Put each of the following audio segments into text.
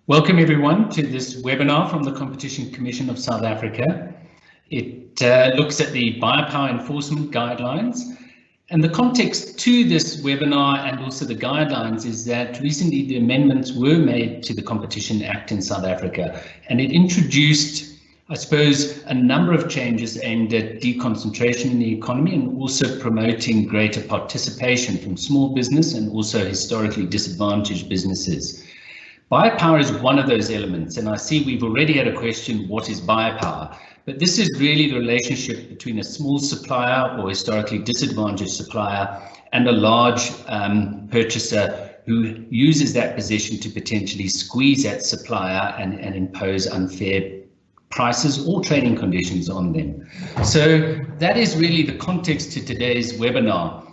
Welcome everyone to this webinar from the Competition Commission of South Africa. It looks at the Biopower enforcement guidelines, and the context to this webinar and also the guidelines is that recently the amendments were made to the Competition Act in South Africa, and it introduced, I suppose, a number of changes aimed at deconcentration in the economy and also promoting greater participation from small business and also historically disadvantaged businesses. Biopower is one of those elements, and I see we've already had a question, what is biopower? But this is really the relationship between a small supplier or historically disadvantaged supplier and a large purchaser who uses that position to potentially squeeze that supplier and impose unfair prices or trading conditions on them. So that is really the context to today's webinar.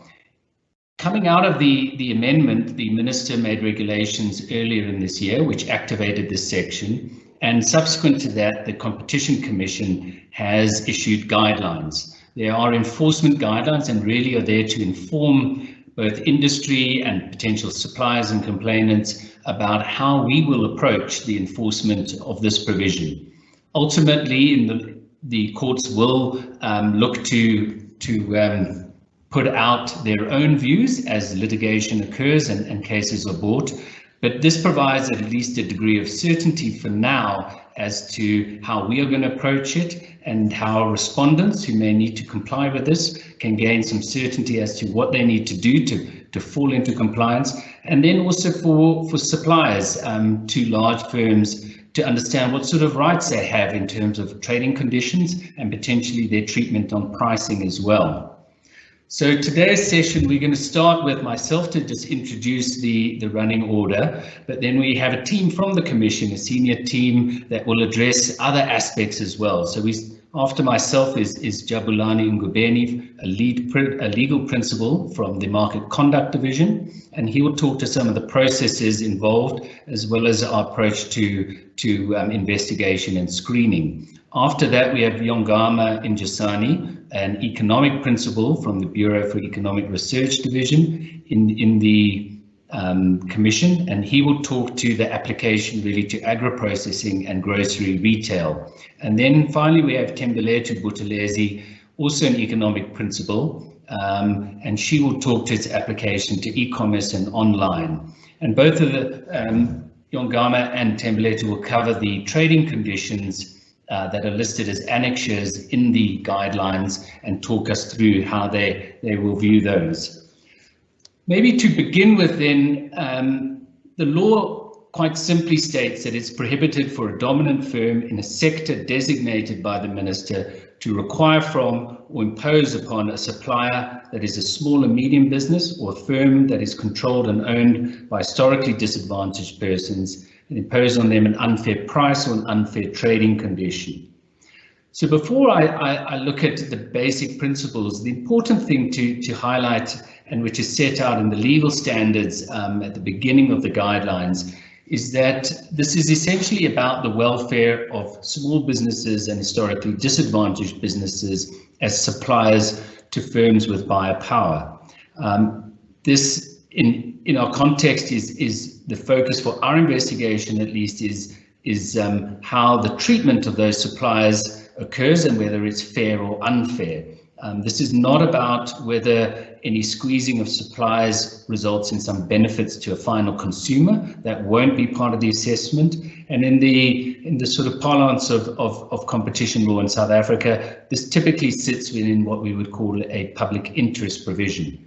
Coming out of the amendment, the Minister made regulations earlier in this year which activated this section, and subsequent to that the Competition Commission has issued guidelines. There are enforcement guidelines and really are there to inform both industry and potential suppliers and complainants about how we will approach the enforcement of this provision. Ultimately, the courts will look to put out their own views as litigation occurs and cases are brought, but this provides at least a degree of certainty for now as to how we are going to approach it and how respondents who may need to comply with this can gain some certainty as to what they need to do to fall into compliance, and then also for suppliers to large firms to understand what sort of rights they have in terms of trading conditions and potentially their treatment on pricing as well. So today's session, we're going to start with myself to just introduce the running order, but then we have a team from the Commission, a senior team that will address other aspects as well. So after myself is Jabulani Ngubeni, a legal principal from the Market Conduct Division, and he will talk to some of the processes involved as well as our approach to investigation and screening. After that, we have Yongama Njasani, an economic principal from the Bureau for Economic Research Division in the Commission, and he will talk to the application really to agri-processing and grocery retail. And then finally, we have Tembeletu Buthelezi, also an economic principal, and she will talk to its application to e-commerce and online. And both of the Yongama and Tembeletu will cover the trading conditions that are listed as annexures in the guidelines and talk us through how they will view those. Maybe to begin with then, the law quite simply states that it's prohibited for a dominant firm in a sector designated by the Minister to require from or impose upon a supplier that is a small and medium business or a firm that is controlled and owned by historically disadvantaged persons and impose on them an unfair price or an unfair trading condition. So before I look at the basic principles, the important thing to highlight, and which is set out in the legal standards at the beginning of the guidelines, is that this is essentially about the welfare of small businesses and historically disadvantaged businesses as suppliers to firms with biopower. This in our context is the focus for our investigation, at least, is how the treatment of those suppliers occurs and whether it's fair or unfair. This is not about whether any squeezing of suppliers results in some benefits to a final consumer. That won't be part of the assessment. And in the sort of parlance of competition law in South Africa, this typically sits within what we would call a public interest provision.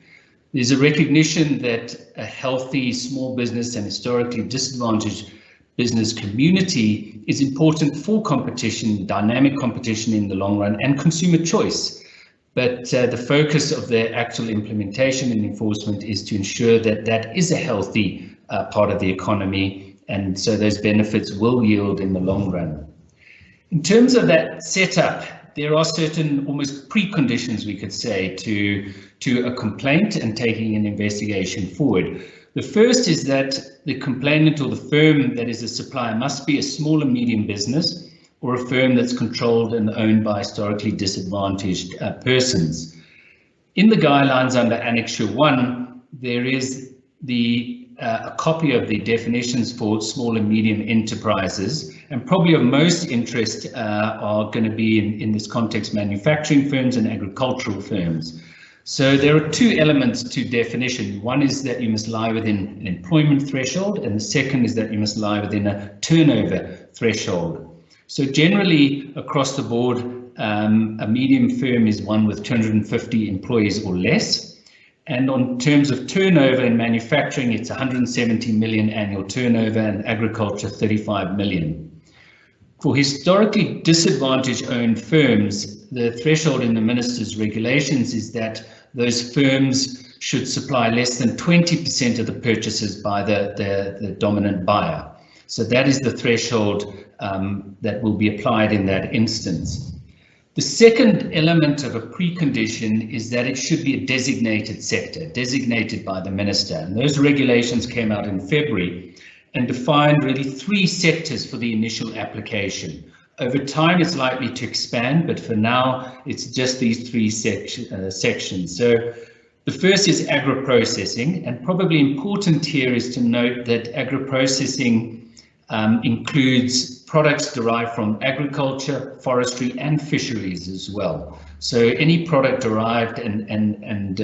There's a recognition that a healthy small business and historically disadvantaged business community is important for competition, dynamic competition in the long run, and consumer choice. But the focus of the actual implementation and enforcement is to ensure that that is a healthy part of the economy, and so those benefits will yield in the long run. In terms of that setup, there are certain almost preconditions, we could say, to a complaint and taking an investigation forward. The first is that the complainant or the firm that is a supplier must be a small and medium business or a firm that's controlled and owned by historically disadvantaged persons. In the guidelines under Annexure 1, there is the a copy of the definitions for small and medium enterprises, and probably of most interest are going to be in this context manufacturing firms and agricultural firms. So there are two elements to definition. One is that you must lie within an employment threshold, and the second is that you must lie within a turnover threshold. So generally across the board, a medium firm is one with 250 employees or less. And on terms of turnover in manufacturing, it's 170 million annual turnover, and agriculture 35 million. For historically disadvantaged owned firms, the threshold in the Minister's regulations is that those firms should supply less than 20% of the purchases by the dominant buyer. So that is the threshold that will be applied in that instance. The second element of a precondition is that it should be a designated sector, designated by the Minister. And those regulations came out in February and defined really 3 sectors for the initial application. Over time, it's likely to expand, but for now, it's just these 3 sections. So the first is agri-processing, and probably important here is to note that agri-processing includes products derived from agriculture, forestry, and fisheries as well. So any product derived and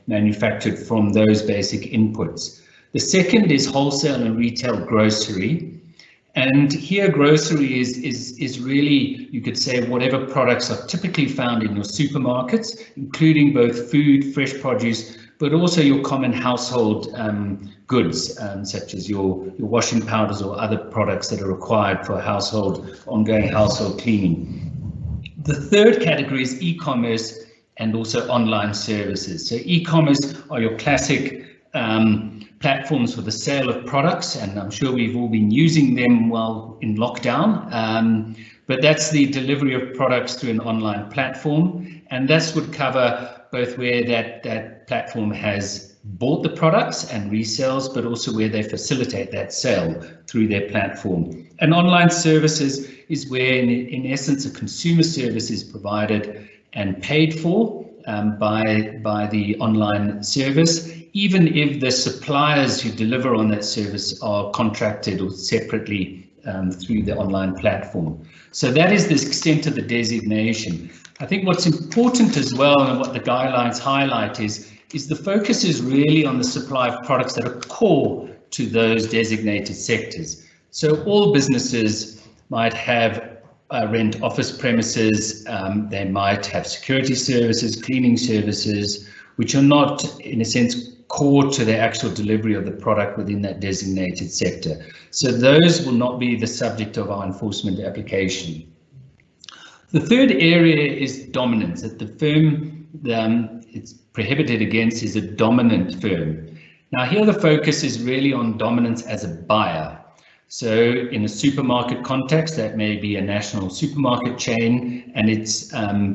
manufactured from those basic inputs. The second is wholesale and retail grocery. And here grocery is really, you could say, whatever products are typically found in your supermarkets, including both food, fresh produce, but also your common household goods, such as your washing powders or other products that are required for ongoing household cleaning. The third category is e-commerce and also online services. So e-commerce are your classic platforms for the sale of products, and I'm sure we've all been using them while in lockdown, but that's the delivery of products through an online platform, and this would cover both where that platform has bought the products and resells, but also where they facilitate that sale through their platform. And online services is where, in essence, a consumer service is provided and paid for by the online service, even if the suppliers who deliver on that service are contracted or separately through the online platform. So that is the extent of the designation. I think what's important as well, and what the guidelines highlight, is the focus is really on the supply of products that are core to those designated sectors. So all businesses might have rent office premises, they might have security services, cleaning services, which are not, in a sense, core to the actual delivery of the product within that designated sector. So those will not be the subject of our enforcement application. The third area is dominance, that the firm it's prohibited against is a dominant firm. Now here the focus is really on dominance as a buyer. So in a supermarket context, that may be a national supermarket chain, and it's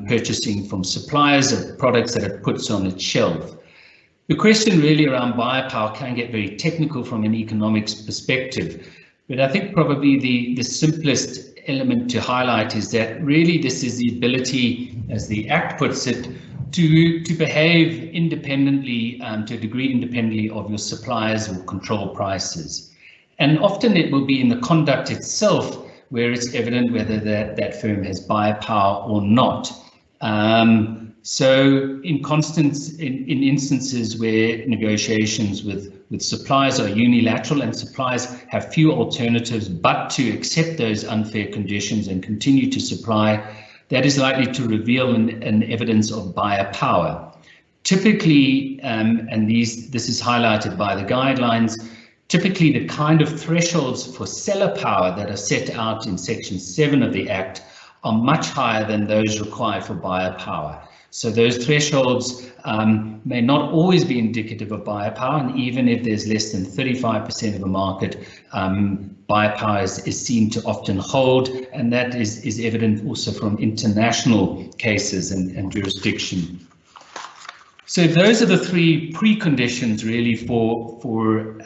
purchasing from suppliers of products that it puts on its shelf. The question really around biopower can get very technical from an economics perspective, but I think probably the simplest element to highlight is that really this is the ability, as the Act puts it, to behave independently, to a degree independently of your suppliers or control prices. And often it will be in the conduct itself where it's evident whether that firm has biopower or not. So in instances where negotiations with suppliers are unilateral and suppliers have few alternatives but to accept those unfair conditions and continue to supply, that is likely to reveal an evidence of buyer power. Typically, and this is highlighted by the guidelines, typically the kind of thresholds for seller power that are set out in Section 7 of the Act are much higher than those required for buyer power. So those thresholds may not always be indicative of buyer power, and even if there's less than 35% of the market, buyer power is seen to often hold, and that is evident also from international cases and jurisdiction. So those are the 3 preconditions really for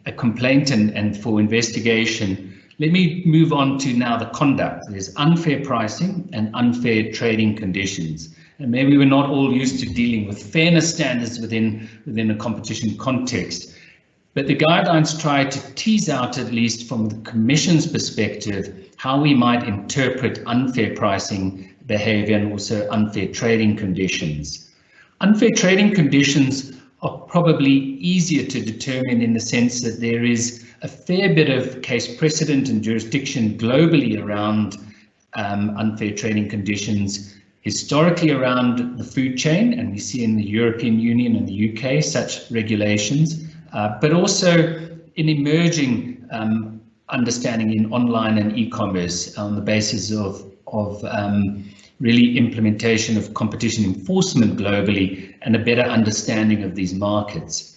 a complaint and for investigation. Let me move on to now the conduct. There's unfair pricing and unfair trading conditions. And maybe we're not all used to dealing with fairness standards within a competition context. But the guidelines try to tease out, at least from the Commission's perspective, how we might interpret unfair pricing behaviour and also unfair trading conditions. Unfair trading conditions are probably easier to determine in the sense that there is a fair bit of case precedent and jurisdiction globally around unfair trading conditions, historically around the food chain, and we see in the European Union and the UK such regulations, but also in emerging understanding in online and e-commerce on the basis of really implementation of competition enforcement globally and a better understanding of these markets.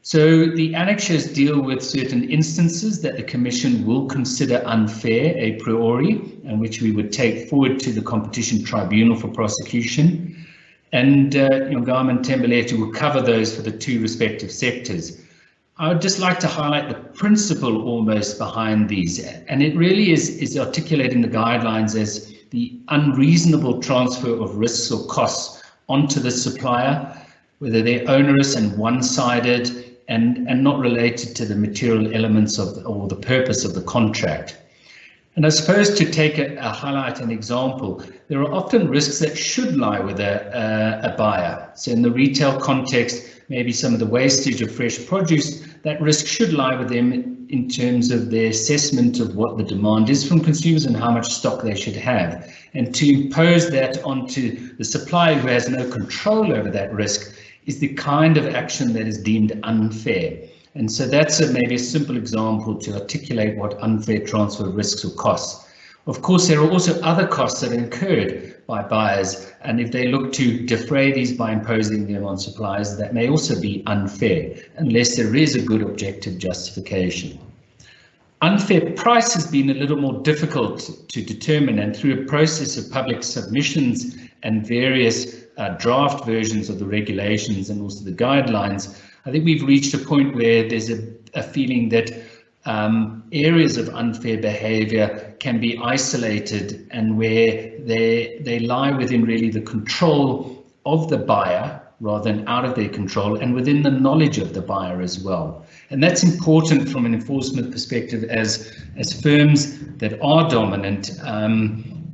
So the annexures deal with certain instances that the Commission will consider unfair a priori, and which we would take forward to the Competition Tribunal for prosecution. And Ngama and Tembelete will cover those for the two respective sectors. I would just like to highlight the principle almost behind these, and it really is articulating the guidelines as the unreasonable transfer of risks or costs onto the supplier, whether they're onerous and one-sided and not related to the material elements of or the purpose of the contract. And I suppose to take a highlight an example, there are often risks that should lie with a buyer. So in the retail context, maybe some of the wastage of fresh produce, that risk should lie with them in terms of their assessment of what the demand is from consumers and how much stock they should have. And to impose that onto the supplier who has no control over that risk is the kind of action that is deemed unfair. And so that's maybe a simple example to articulate what unfair transfer of risks or costs. Of course, there are also other costs that are incurred by buyers, and if they look to defray these by imposing them on suppliers, that may also be unfair, unless there is a good objective justification. Unfair price has been a little more difficult to determine, and through a process of public submissions and various draft versions of the regulations and also the guidelines, I think we've reached a point where there's a feeling that areas of unfair behaviour can be isolated and where they lie within really the control of the buyer rather than out of their control, and within the knowledge of the buyer as well. And that's important from an enforcement perspective, as firms that are dominant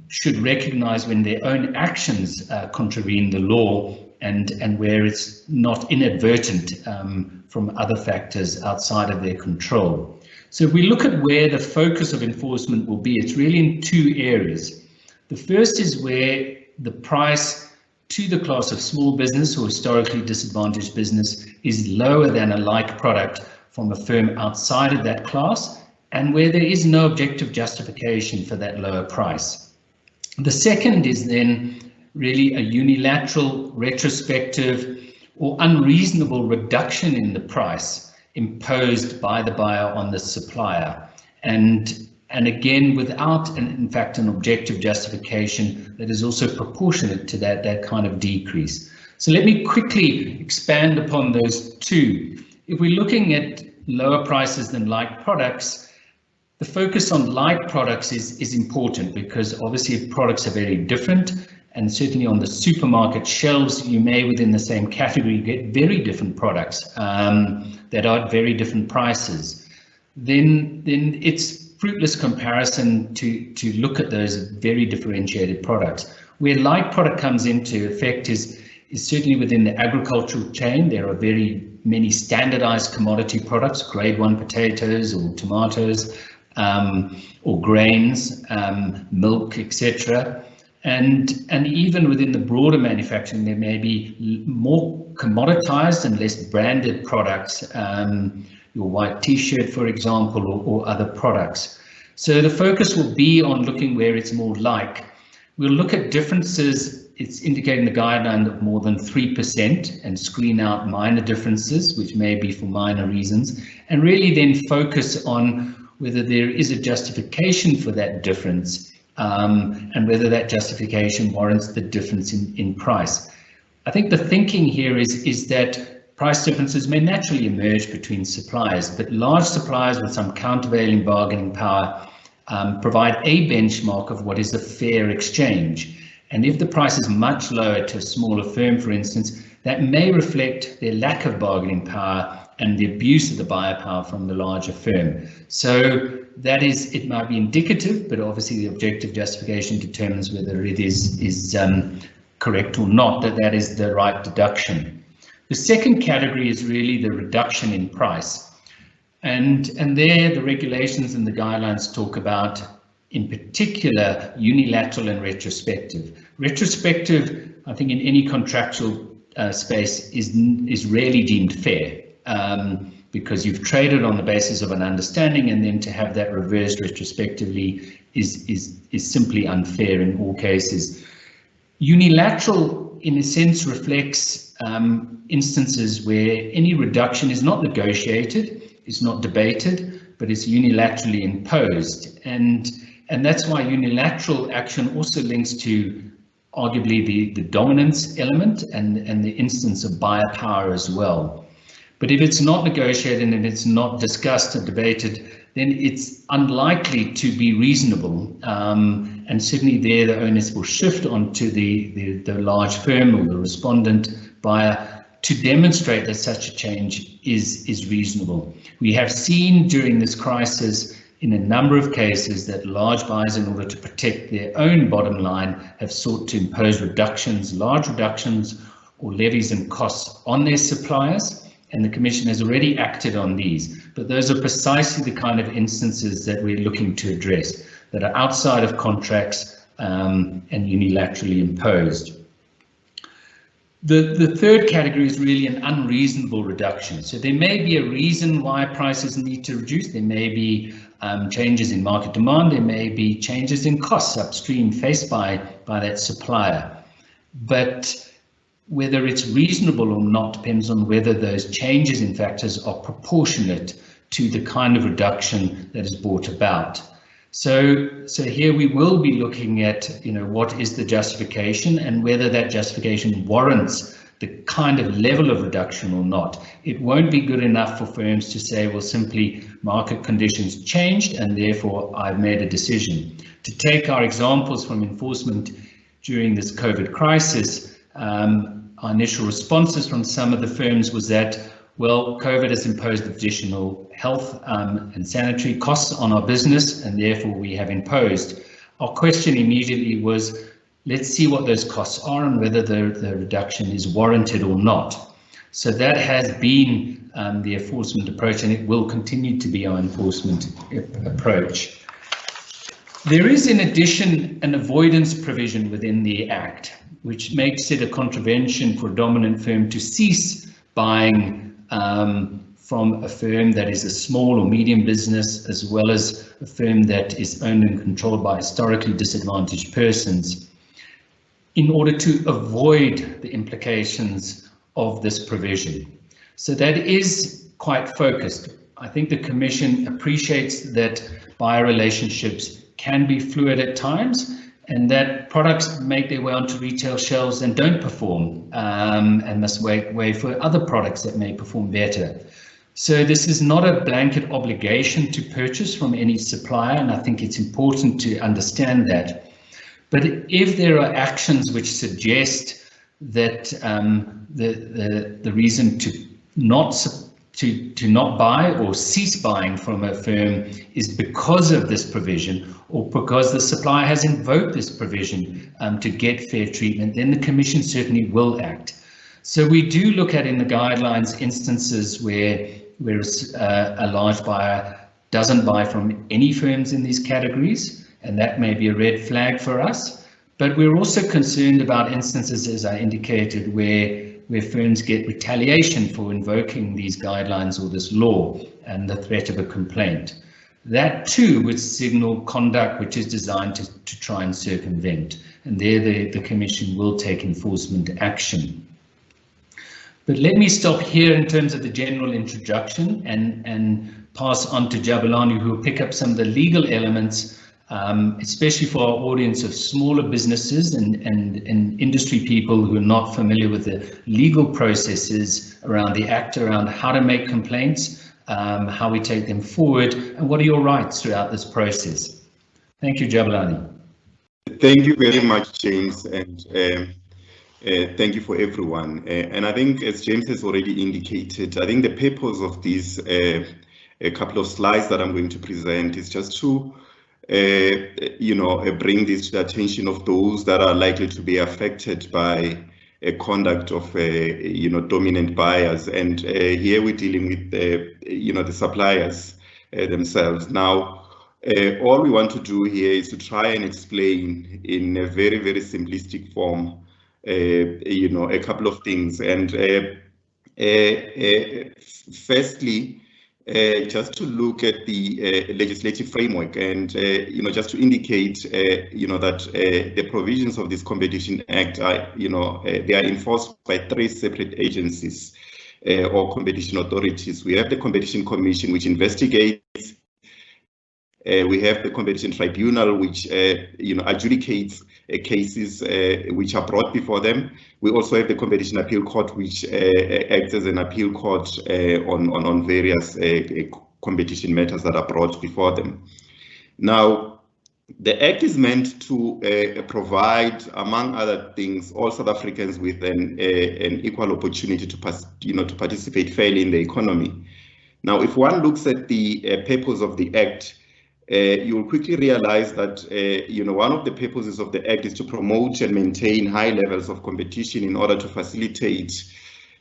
should recognise when their own actions contravene the law and where it's not inadvertent from other factors outside of their control. So if we look at where the focus of enforcement will be, it's really in two areas. The first is where the price to the class of small business or historically disadvantaged business is lower than a like product from a firm outside of that class, and where there is no objective justification for that lower price. The second is then really a unilateral, retrospective, or unreasonable reduction in the price imposed by the buyer on the supplier, and again without in fact an objective justification that is also proportionate to that kind of decrease. So let me quickly expand upon those two. If we're looking at lower prices than like products, the focus on like products is important, because obviously if products are very different, and certainly on the supermarket shelves, you may within the same category get very different products that are at very different prices. Then it's fruitless comparison to look at those very differentiated products. Where like product comes into effect is certainly within the agricultural chain. There are very many standardized commodity products, grade 1 potatoes or tomatoes or grains, milk, etc. And even within the broader manufacturing, there may be more commoditized and less branded products, your white t-shirt, for example, or other products. So the focus will be on looking where it's more like. We'll look at differences, it's indicating the guideline of more than 3%, and screen out minor differences, which may be for minor reasons, and really then focus on whether there is a justification for that difference, and whether that justification warrants the difference in price. I think the thinking here is that price differences may naturally emerge between suppliers, but large suppliers with some countervailing bargaining power provide a benchmark of what is a fair exchange. And if the price is much lower to a smaller firm, for instance, that may reflect their lack of bargaining power and the abuse of the buyer power from the larger firm. So that is, it might be indicative, but obviously the objective justification determines whether it is correct or not, that is the right deduction. The second category is really the reduction in price. And there the regulations and the guidelines talk about, in particular, unilateral and retrospective. Retrospective, I think in any contractual space is rarely deemed fair, because you've traded on the basis of an understanding, and then to have that reversed retrospectively is simply unfair in all cases. Unilateral, in a sense, reflects instances where any reduction is not negotiated, is not debated, but is unilaterally imposed, and that's why unilateral action also links to arguably the dominance element and the instance of buyer power as well. But if it's not negotiated and it's not discussed and debated, then it's unlikely to be reasonable, and certainly there the onus will shift onto the large firm or the respondent buyer to demonstrate that such a change is reasonable. We have seen during this crisis in a number of cases that large buyers, in order to protect their own bottom line, have sought to impose reductions, large reductions or levies and costs on their suppliers, and the Commission has already acted on these. But those are precisely the kind of instances that we're looking to address, that are outside of contracts and unilaterally imposed. The third category is really an unreasonable reduction. So there may be a reason why prices need to reduce. There may be changes in market demand. There may be changes in costs upstream faced by that supplier. But whether it's reasonable or not depends on whether those changes in factors are proportionate to the kind of reduction that is brought about. So here we will be looking at, what is the justification and whether that justification warrants the kind of level of reduction or not. It won't be good enough for firms to say, well, simply market conditions changed and therefore I've made a decision. To take our examples from enforcement during this COVID crisis, our initial responses from some of the firms was that, well, COVID has imposed additional health and sanitary costs on our business, and therefore we have imposed. Our question immediately was, let's see what those costs are and whether the reduction is warranted or not. So that has been the enforcement approach, and it will continue to be our enforcement approach. There is, in addition, an avoidance provision within the Act, which makes it a contravention for a dominant firm to cease buying from a firm that is a small or medium business, as well as a firm that is owned and controlled by historically disadvantaged persons, in order to avoid the implications of this provision. So that is quite focused. I think the Commission appreciates that buyer relationships can be fluid at times, and that products make their way onto retail shelves and don't perform, and must wait for other products that may perform better. So this is not a blanket obligation to purchase from any supplier, and I think it's important to understand that. But if there are actions which suggest that the reason to not buy or cease buying from a firm is because of this provision, or because the supplier has invoked this provision to get fair treatment, then the Commission certainly will act. So we do look at in the guidelines instances where a large buyer doesn't buy from any firms in these categories, and that may be a red flag for us. But we're also concerned about instances, as I indicated, where firms get retaliation for invoking these guidelines or this law and the threat of a complaint. That too would signal conduct which is designed to try and circumvent, and there the Commission will take enforcement action. But let me stop here in terms of the general introduction and pass on to Jabulani, who will pick up some of the legal elements, especially for our audience of smaller businesses and industry people who are not familiar with the legal processes around the Act, around how to make complaints, how we take them forward, and what are your rights throughout this process. Thank you, Jabulani. Thank you very much, James. And Thank you for everyone. And I think, as James has already indicated, I think the purpose of these a couple of slides that I'm going to present is just to bring this to the attention of those that are likely to be affected by a conduct of dominant buyers. And here we're dealing with the suppliers themselves. Now, all we want to do here is to try and explain in a very, very simplistic form a couple of things. And firstly, just to look at the legislative framework and just to indicate that the provisions of this Competition Act are they are enforced by 3 separate agencies or competition authorities. We have the Competition Commission, which investigates. We have the Competition Tribunal, which adjudicates cases which are brought before them. We also have the Competition Appeal Court, which acts as an appeal court on various competition matters that are brought before them. Now, the Act is meant to provide, among other things, all South Africans with an equal opportunity to participate fairly in the economy. Now, if one looks at the purpose of the Act, you will quickly realize that one of the purposes of the Act is to promote and maintain high levels of competition in order to facilitate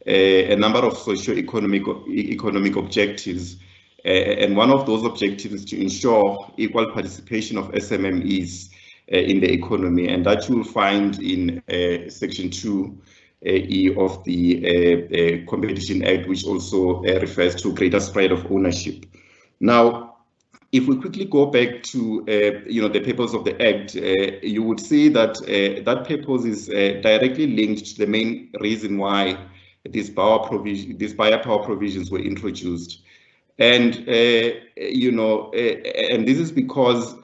a number of socio-economic objectives. And one of those objectives is to ensure equal participation of SMMEs in the economy, and that you will find in Section 2E of the Competition Act, which also refers to greater spread of ownership. Now, if we quickly go back to the purpose of the Act, you would see that that purpose is directly linked to the main reason why these biopower provisions were introduced, and and this is because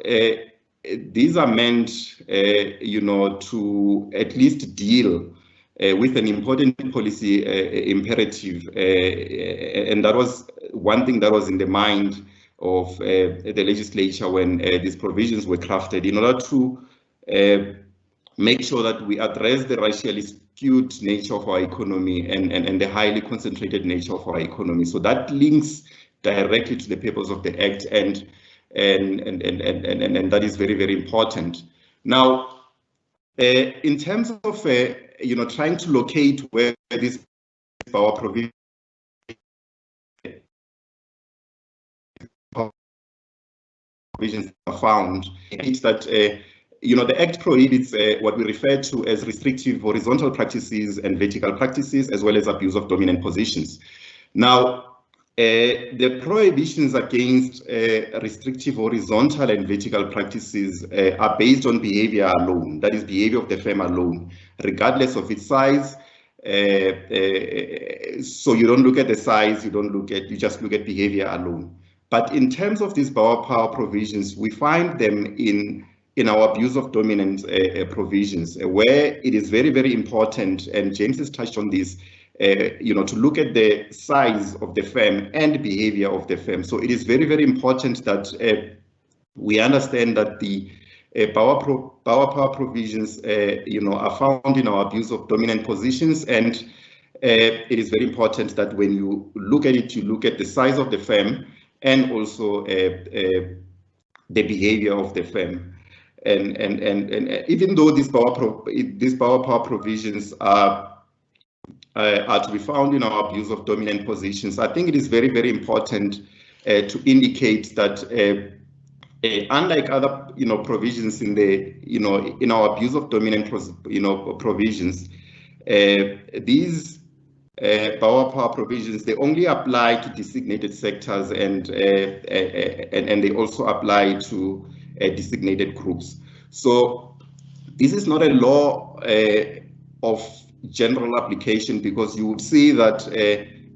these are meant to at least deal with an important policy imperative, and that was one thing that was in the mind of the legislature when these provisions were crafted, in order to make sure that we address the racially skewed nature of our economy and the highly concentrated nature of our economy. So that links directly to the purpose of the Act, and that is very, very important. Now, in terms of trying to locate where this power provision provisions are found, it's that the Act prohibits what we refer to as restrictive horizontal practices and vertical practices, as well as abuse of dominant positions. Now, the prohibitions against restrictive horizontal and vertical practices are based on behavior alone, that is, behavior of the firm alone, regardless of its size. So you don't look at the size, you just look at behavior alone. But in terms of these biopower provisions, we find them in our abuse of dominance provisions, where it is very, very important, and James has touched on this, to look at the size of the firm and behavior of the firm. So it is very, very important that we understand that the biopower provisions, are found in our abuse of dominant positions, and it is very important that when you look at it, you look at the size of the firm and also the behavior of the firm. And even though these biopower provisions are to be found in our abuse of dominant positions, I think it is very, very important to indicate that unlike other provisions in the in our abuse of dominant provisions, these biopower provisions, they only apply to designated sectors, and they also apply to designated groups. So this is not a law of general application, because you would see that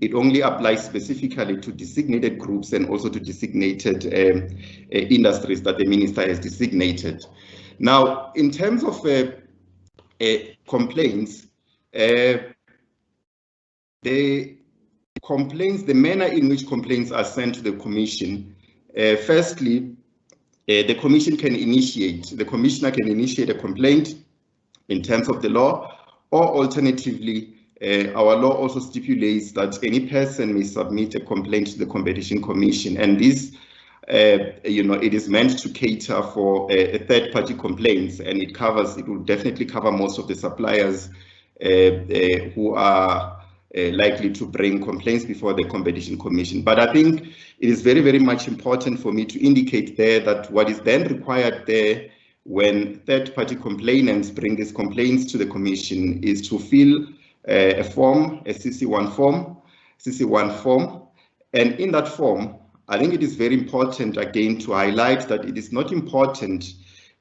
it only applies specifically to designated groups and also to designated industries that the minister has designated. Now, in terms of complaints, the manner in which complaints are sent to the Commission, firstly, the Commissioner can initiate a complaint in terms of the law, or alternatively, our law also stipulates that any person may submit a complaint to the Competition Commission, and this, it is meant to cater for third-party complaints, and it will definitely cover most of the suppliers who are likely to bring complaints before the Competition Commission. But I think it is very, very much important for me to indicate there that what is then required there when third-party complainants bring these complaints to the Commission is to fill a form, a CC1 form, and in that form, I think it is very important again to highlight that it is not important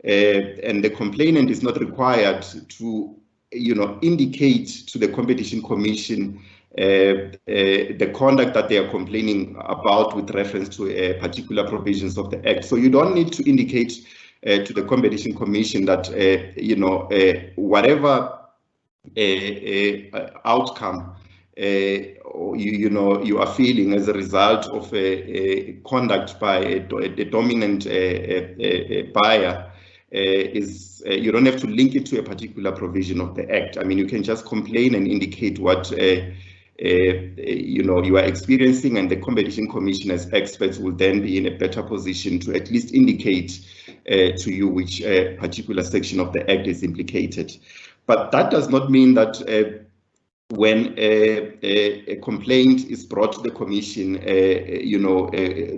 and the complainant is not required to indicate to the Competition Commission the conduct that they are complaining about with reference to particular provisions of the Act. So you don't need to indicate to the Competition Commission that whatever outcome you are feeling as a result of conduct by a dominant buyer is you don't have to link it to a particular provision of the Act. I mean, you can just complain and indicate what you are experiencing, and the Competition Commission as experts will then be in a better position to at least indicate to you which particular section of the Act is implicated. But that does not mean that when a complaint is brought to the Commission,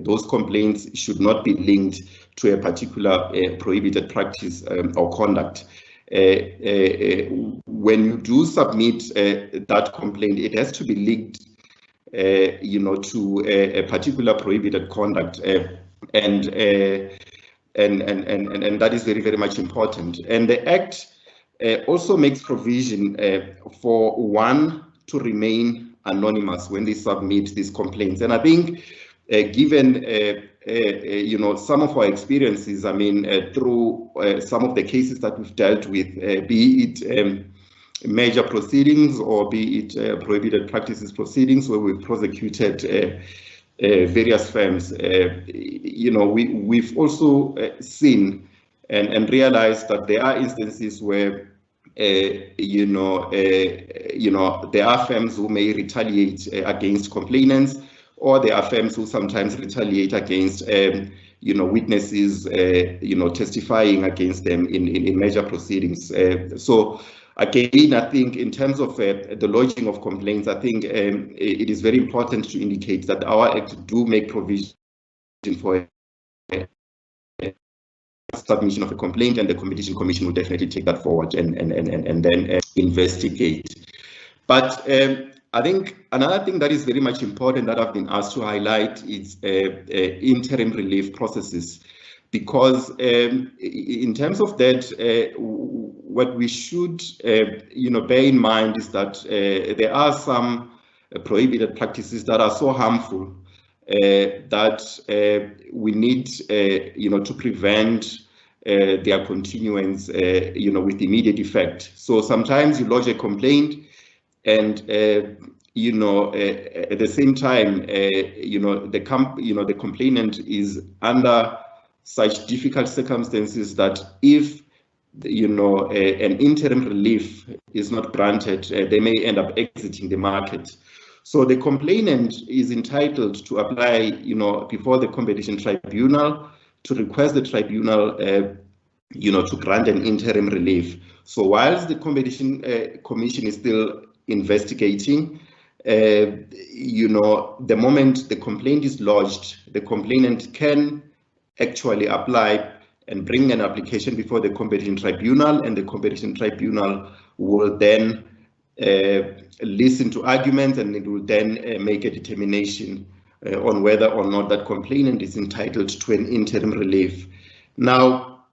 those complaints should not be linked to a particular prohibited practice or conduct. When you do submit that complaint, it has to be linked, to a particular prohibited conduct, and that is very, very much important. And the Act also makes provision for one to remain anonymous when they submit these complaints. And I think, given some of our experiences, I mean, through some of the cases that we've dealt with, be it major proceedings or be it prohibited practices proceedings where we've prosecuted various firms, we've also seen and realized that there are instances where there are firms who may retaliate against complainants, or there are firms who sometimes retaliate against witnesses testifying against them in major proceedings. So again, I think in terms of the lodging of complaints, I think it is very important to indicate that our Act do make provision for submission of a complaint, and the Competition Commission will definitely take that forward and then investigate. But I think another thing that is very much important that I've been asked to highlight is interim relief processes, because in terms of that, what we should bear in mind is that there are some prohibited practices that are so harmful that we need to prevent their continuance with immediate effect. So sometimes you lodge a complaint, and at the same time the complainant is under such difficult circumstances that if an interim relief is not granted, they may end up exiting the market. So the complainant is entitled to apply, before the Competition Tribunal, to request the tribunal, to grant an interim relief. So whilst the Competition Commission is still investigating, the moment the complaint is lodged, the complainant can actually apply and bring an application before the Competition Tribunal, and the Competition Tribunal will then listen to arguments, and it will then make a determination on whether or not that complainant is entitled to an interim relief. Now,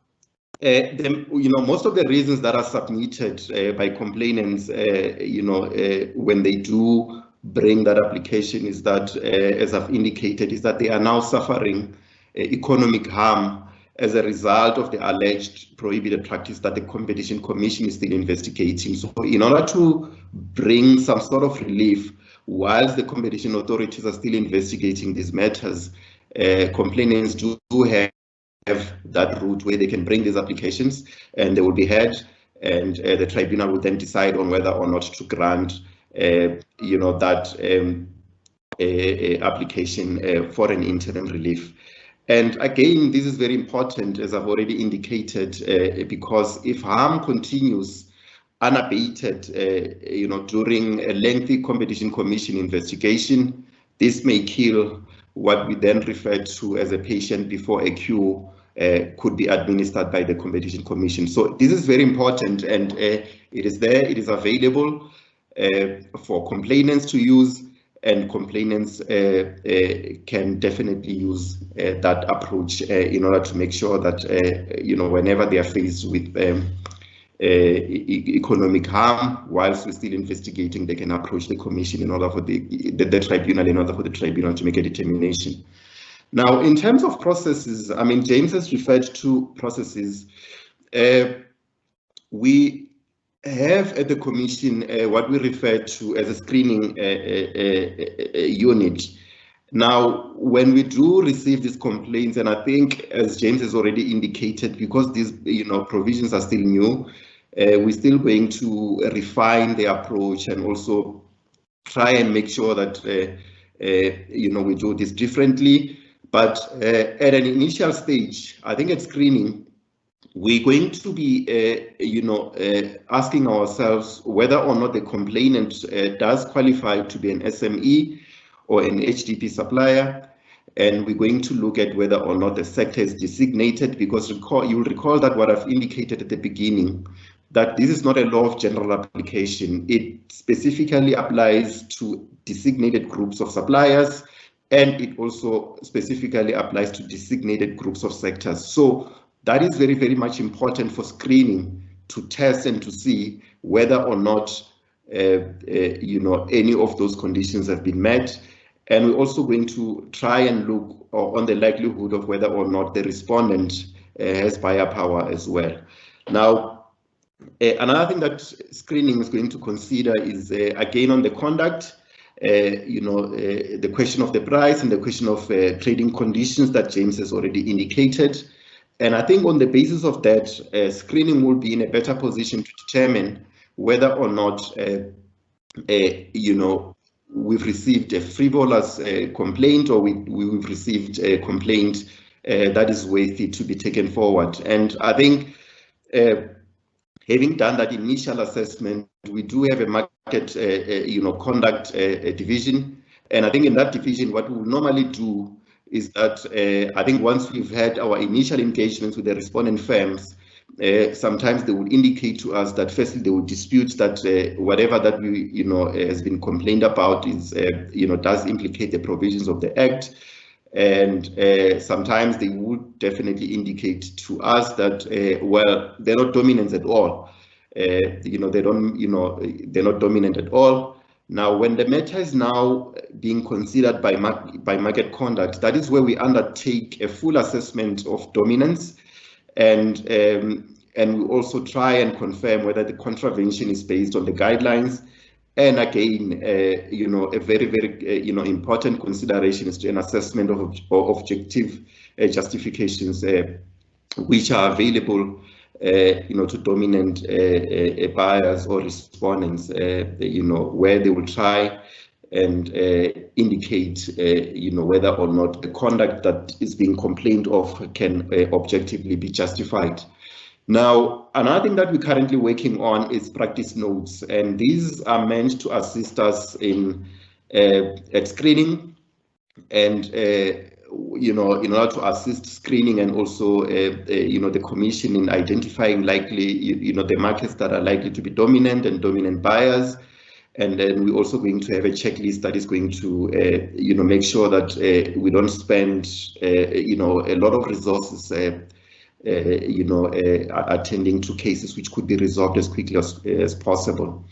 most of the reasons that are submitted by complainants, when they do bring that application, is that, as I've indicated, is that they are now suffering economic harm as a result of the alleged prohibited practice that the Competition Commission is still investigating. So in order to bring some sort of relief, whilst the competition authorities are still investigating these matters, complainants do have that route where they can bring these applications, and they will be heard, and the tribunal will then decide on whether or not to grant, that application for an interim relief. And again, this is very important, as I've already indicated, because if harm continues unabated, during a lengthy Competition Commission investigation, this may kill what we then refer to as a patient before a cure could be administered by the Competition Commission. So this is very important, and it is there, it is available for complainants to use, and complainants can definitely use that approach in order to make sure that, whenever they are faced with economic harm, whilst we're still investigating, they can approach the commission in order for the tribunal, in order for the tribunal to make a determination. Now, in terms of processes, I mean, James has referred to processes. We have at the commission what we refer to as a screening unit. Now, when we do receive these complaints, and I think, as James has already indicated, because these provisions are still new, we're still going to refine the approach and also try and make sure that we do this differently. But at an initial stage, I think at screening, we're going to be, asking ourselves whether or not the complainant does qualify to be an SME or an HDP supplier, and we're going to look at whether or not the sector is designated, because you'll recall that what I've indicated at the beginning, that this is not a law of general application. It specifically applies to designated groups of suppliers, and it also specifically applies to designated groups of sectors. So that is very, very much important for screening, to test and to see whether or not any of those conditions have been met. And we're also going to try and look on the likelihood of whether or not the respondent has biopower as well. Now, another thing that screening is going to consider is, again, on the conduct, the question of the price and the question of trading conditions that James has already indicated. And I think on the basis of that, screening will be in a better position to determine whether or not, we've received a frivolous complaint, or we've received a complaint that is worthy to be taken forward. And I think having done that initial assessment, we do have a market, conduct division. And I think in that division, what we will normally do is that I think once we've had our initial engagements with the respondent firms, sometimes they would indicate to us that firstly they would dispute that whatever that we has been complained about is does implicate the provisions of the Act, and sometimes they would definitely indicate to us that well, they're not dominant at all. They're not dominant at all. Now, when the matter is now being considered by market conduct, that is where we undertake a full assessment of dominance, and we also try and confirm whether the contravention is based on the guidelines. And again, a very, very important consideration is an assessment of objective justifications which are available to dominant buyers or respondents, where they will try and indicate, whether or not the conduct that is being complained of can objectively be justified. Now, another thing that we're currently working on is practice notes, and these are meant to assist us in at screening, and in order to assist screening and also the commission in identifying likely the markets that are likely to be dominant and dominant buyers. And then we're also going to have a checklist that is going to make sure that we don't spend a lot of resources attending to cases which could be resolved as quickly as possible.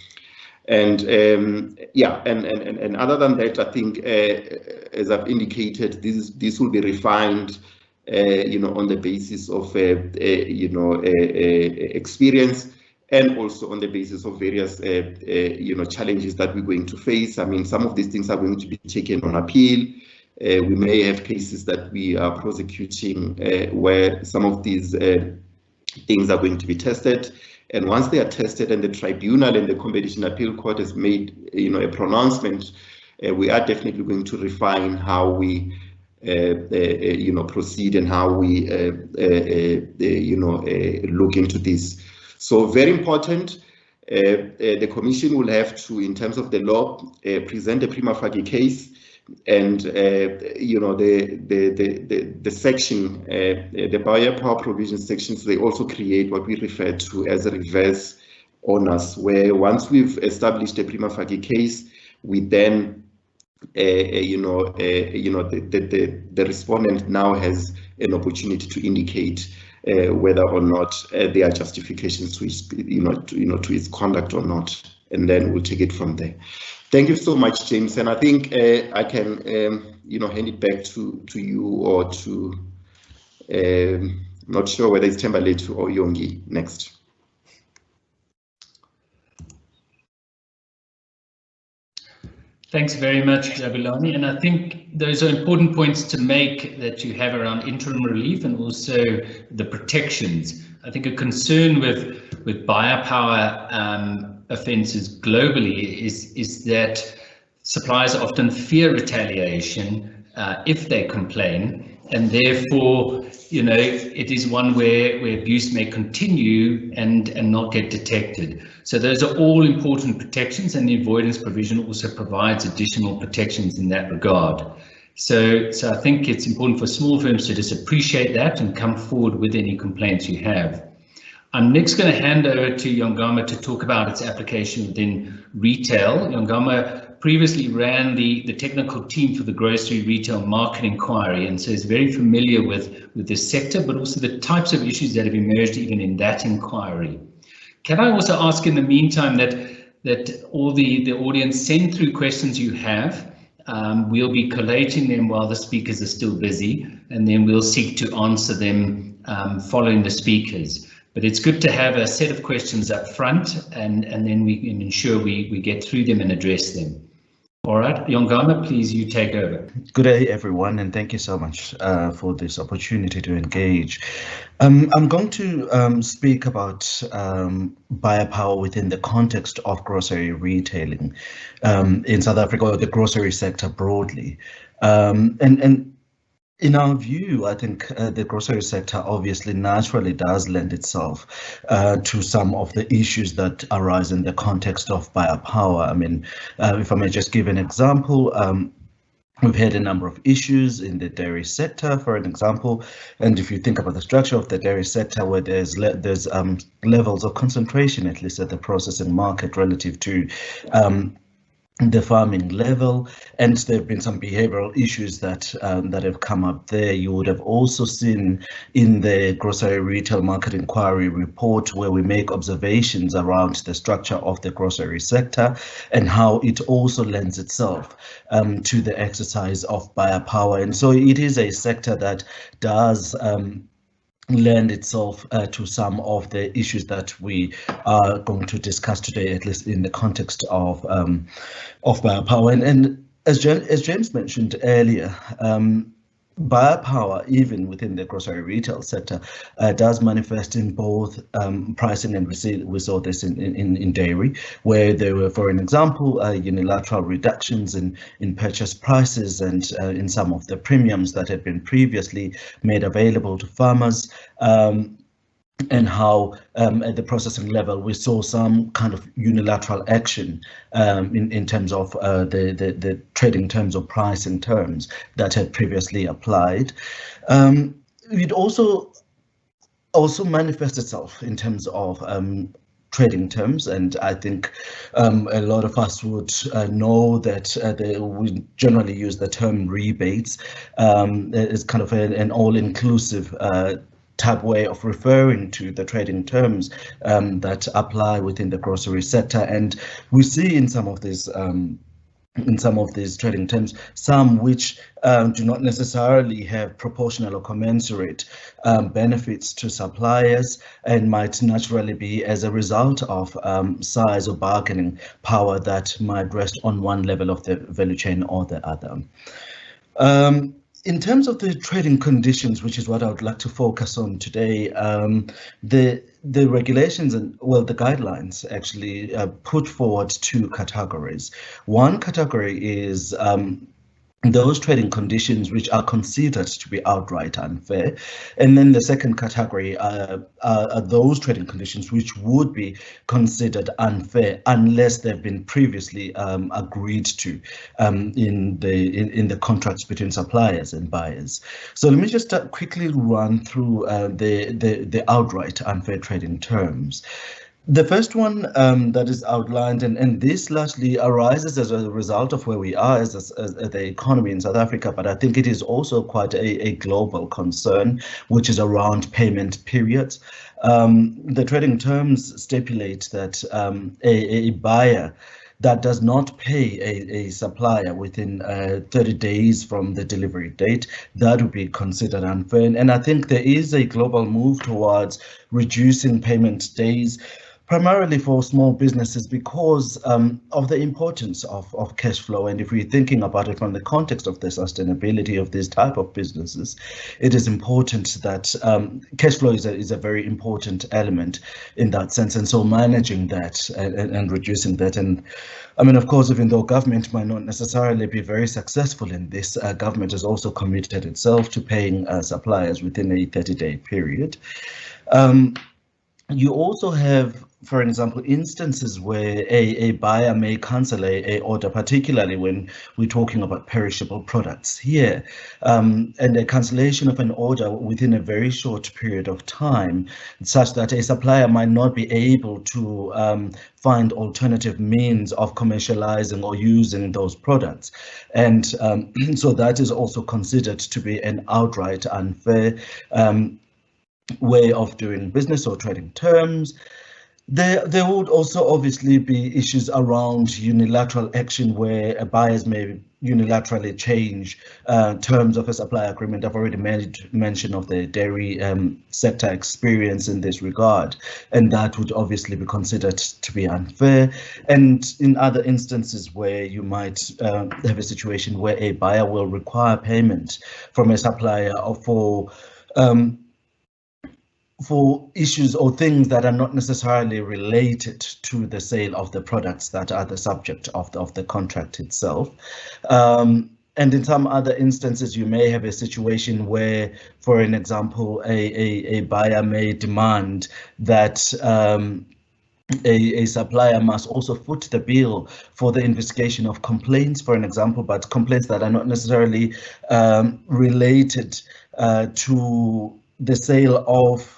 And and other than that, I think, as I've indicated, this will be refined, on the basis of experience, and also on the basis of various challenges that we're going to face. I mean, some of these things are going to be taken on appeal. We may have cases that we are prosecuting where some of these things are going to be tested, And once they are tested and the tribunal and the Competition Appeal Court has made, a pronouncement, we are definitely going to refine how we, proceed and how we, look into this. So very important. The Commission will have to, in terms of the law, present a prima facie case, and the section, the biopower provision sections, they also create what we refer to as a reverse onus, where once we've established a prima facie case, we then, the respondent now has an opportunity to indicate whether or not there are justifications to its, to its conduct or not, and then we'll take it from there. Thank you so much, James. And I think I can, hand it back to you or to, not sure whether it's Thembalethu or Yongi next. Thanks very much, Jabulani. And I think those are important points to make that you have around interim relief and also the protections. I think a concern with biopower offences globally is that suppliers often fear retaliation if they complain, and therefore, it is one where abuse may continue and not get detected. So those are all important protections, and the avoidance provision also provides additional protections in that regard. So I think it's important for small firms to just appreciate that and come forward with any complaints you have. I'm next going to hand over to Yongama to talk about its application within retail. Yongama previously ran the technical team for the grocery retail market inquiry, and so is very familiar with this sector, but also the types of issues that have emerged even in that inquiry. Can I also ask in the meantime that all the audience send through questions you have? We'll be collating them while the speakers are still busy, and then we'll seek to answer them following the speakers. But it's good to have a set of questions up front, and then we can ensure we get through them and address them. All right, Yongama, please, you take over. Good day, everyone, and thank you so much for this opportunity to engage. I'm going to speak about biopower within the context of grocery retailing in South Africa, or the grocery sector broadly. And in our view, I think the grocery sector obviously naturally does lend itself to some of the issues that arise in the context of biopower. I mean, if I may just give an example, we've had a number of issues in the dairy sector, for an example, and if you think about the structure of the dairy sector, where there's levels of concentration, at least at the processing market, relative to the farming level, and there have been some behavioral issues that have come up there. You would have also seen in the grocery retail market inquiry report where we make observations around the structure of the grocery sector and how it also lends itself to the exercise of biopower. And so it is a sector that does lend itself to some of the issues that we are going to discuss today, at least in the context of biopower. And as James mentioned earlier, biopower, even within the grocery retail sector, does manifest in both pricing, and we saw this in dairy, where there were, for an example, unilateral reductions in purchase prices and in some of the premiums that had been previously made available to farmers. And how at the processing level we saw some kind of unilateral action in terms of the trading terms or pricing terms that had previously applied. It also manifests itself in terms of trading terms, and I think a lot of us would know that we generally use the term rebates. It's kind of an all-inclusive type way of referring to the trading terms that apply within the grocery sector, and we see in some of these trading terms, some which do not necessarily have proportional or commensurate benefits to suppliers, and might naturally be as a result of size or bargaining power that might rest on one level of the value chain or the other. In terms of the trading conditions, which is what I would like to focus on today, the regulations and, well, the guidelines actually put forward two categories. One category is those trading conditions which are considered to be outright unfair. And then the second category are those trading conditions which would be considered unfair unless they've been previously agreed to in the contracts between suppliers and buyers. So let me just quickly run through the outright unfair trading terms. The first one that is outlined, and this largely arises as a result of where we are as the economy in South Africa, but I think it is also quite a global concern, which is around payment periods. The trading terms stipulate that a buyer that does not pay a supplier within 30 days from the delivery date, that would be considered unfair. And I think there is a global move towards reducing payment days, primarily for small businesses because of the importance of cash flow. And if we're thinking about it from the context of the sustainability of this type of businesses, it is important that cash flow is a very important element in that sense. And so managing that and reducing that. And I mean, of course, even though government might not necessarily be very successful in this, government has also committed itself to paying suppliers within a 30-day period. You also have, for example, instances where a buyer may cancel a order, particularly when we're talking about perishable products here, and a cancellation of an order within a very short period of time, such that a supplier might not be able to find alternative means of commercializing or using those products. And so that is also considered to be an outright unfair way of doing business or trading terms. There would also obviously be issues around unilateral action where buyers may unilaterally change terms of a supply agreement. I've already made mention of the dairy sector experience in this regard, and that would obviously be considered to be unfair. And in other instances where you might have a situation where a buyer will require payment from a supplier for issues or things that are not necessarily related to the sale of the products that are the subject of the contract itself. And in some other instances, you may have a situation where, for an example, a buyer may demand that a supplier must also foot the bill for the investigation of complaints, for an example, but complaints that are not necessarily related to the sale of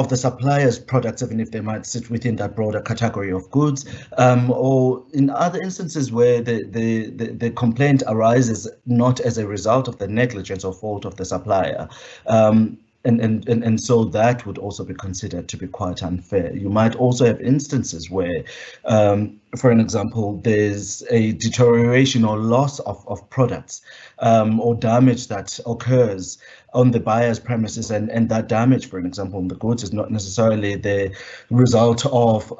the supplier's products, even if they might sit within that broader category of goods, or in other instances where the complaint arises not as a result of the negligence or fault of the supplier. And so that would also be considered to be quite unfair. You might also have instances where, for an example, there's a deterioration or loss of products or damage that occurs on the buyer's premises, and that damage, for an example, on the goods is not necessarily the result of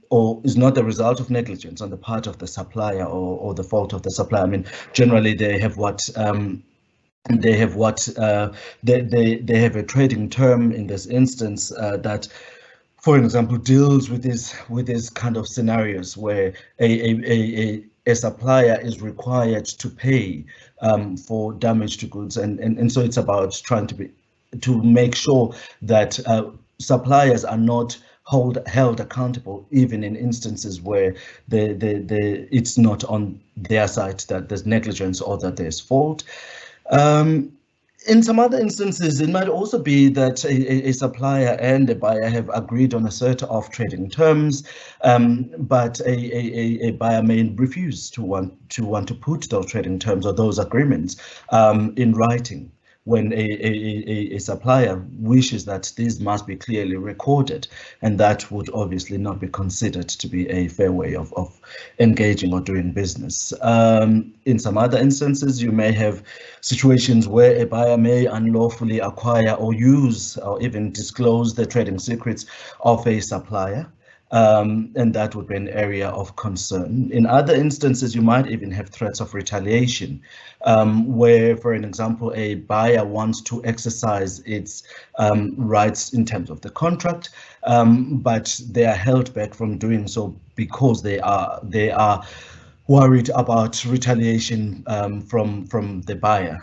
or is not the result of negligence on the part of the supplier or the fault of the supplier. I mean, generally they have they have a trading term in this instance that, for example, deals with this kind of scenarios where a supplier is required to pay for damage to goods, and so it's about trying to make sure that suppliers are not held accountable, even in instances where it's not on their side that there's negligence or that there's fault. In some other instances, it might also be that a supplier and a buyer have agreed on a set of trading terms, but a buyer may refuse to want to put those trading terms or those agreements in writing, when a supplier wishes that these must be clearly recorded, and that would obviously not be considered to be a fair way of engaging or doing business. In some other instances, you may have situations where a buyer may unlawfully acquire or use or even disclose the trading secrets of a supplier. and that would be an area of concern. In other instances, you might even have threats of retaliation, where, for an example, a buyer wants to exercise its rights in terms of the contract, but they are held back from doing so because they are worried about retaliation from the buyer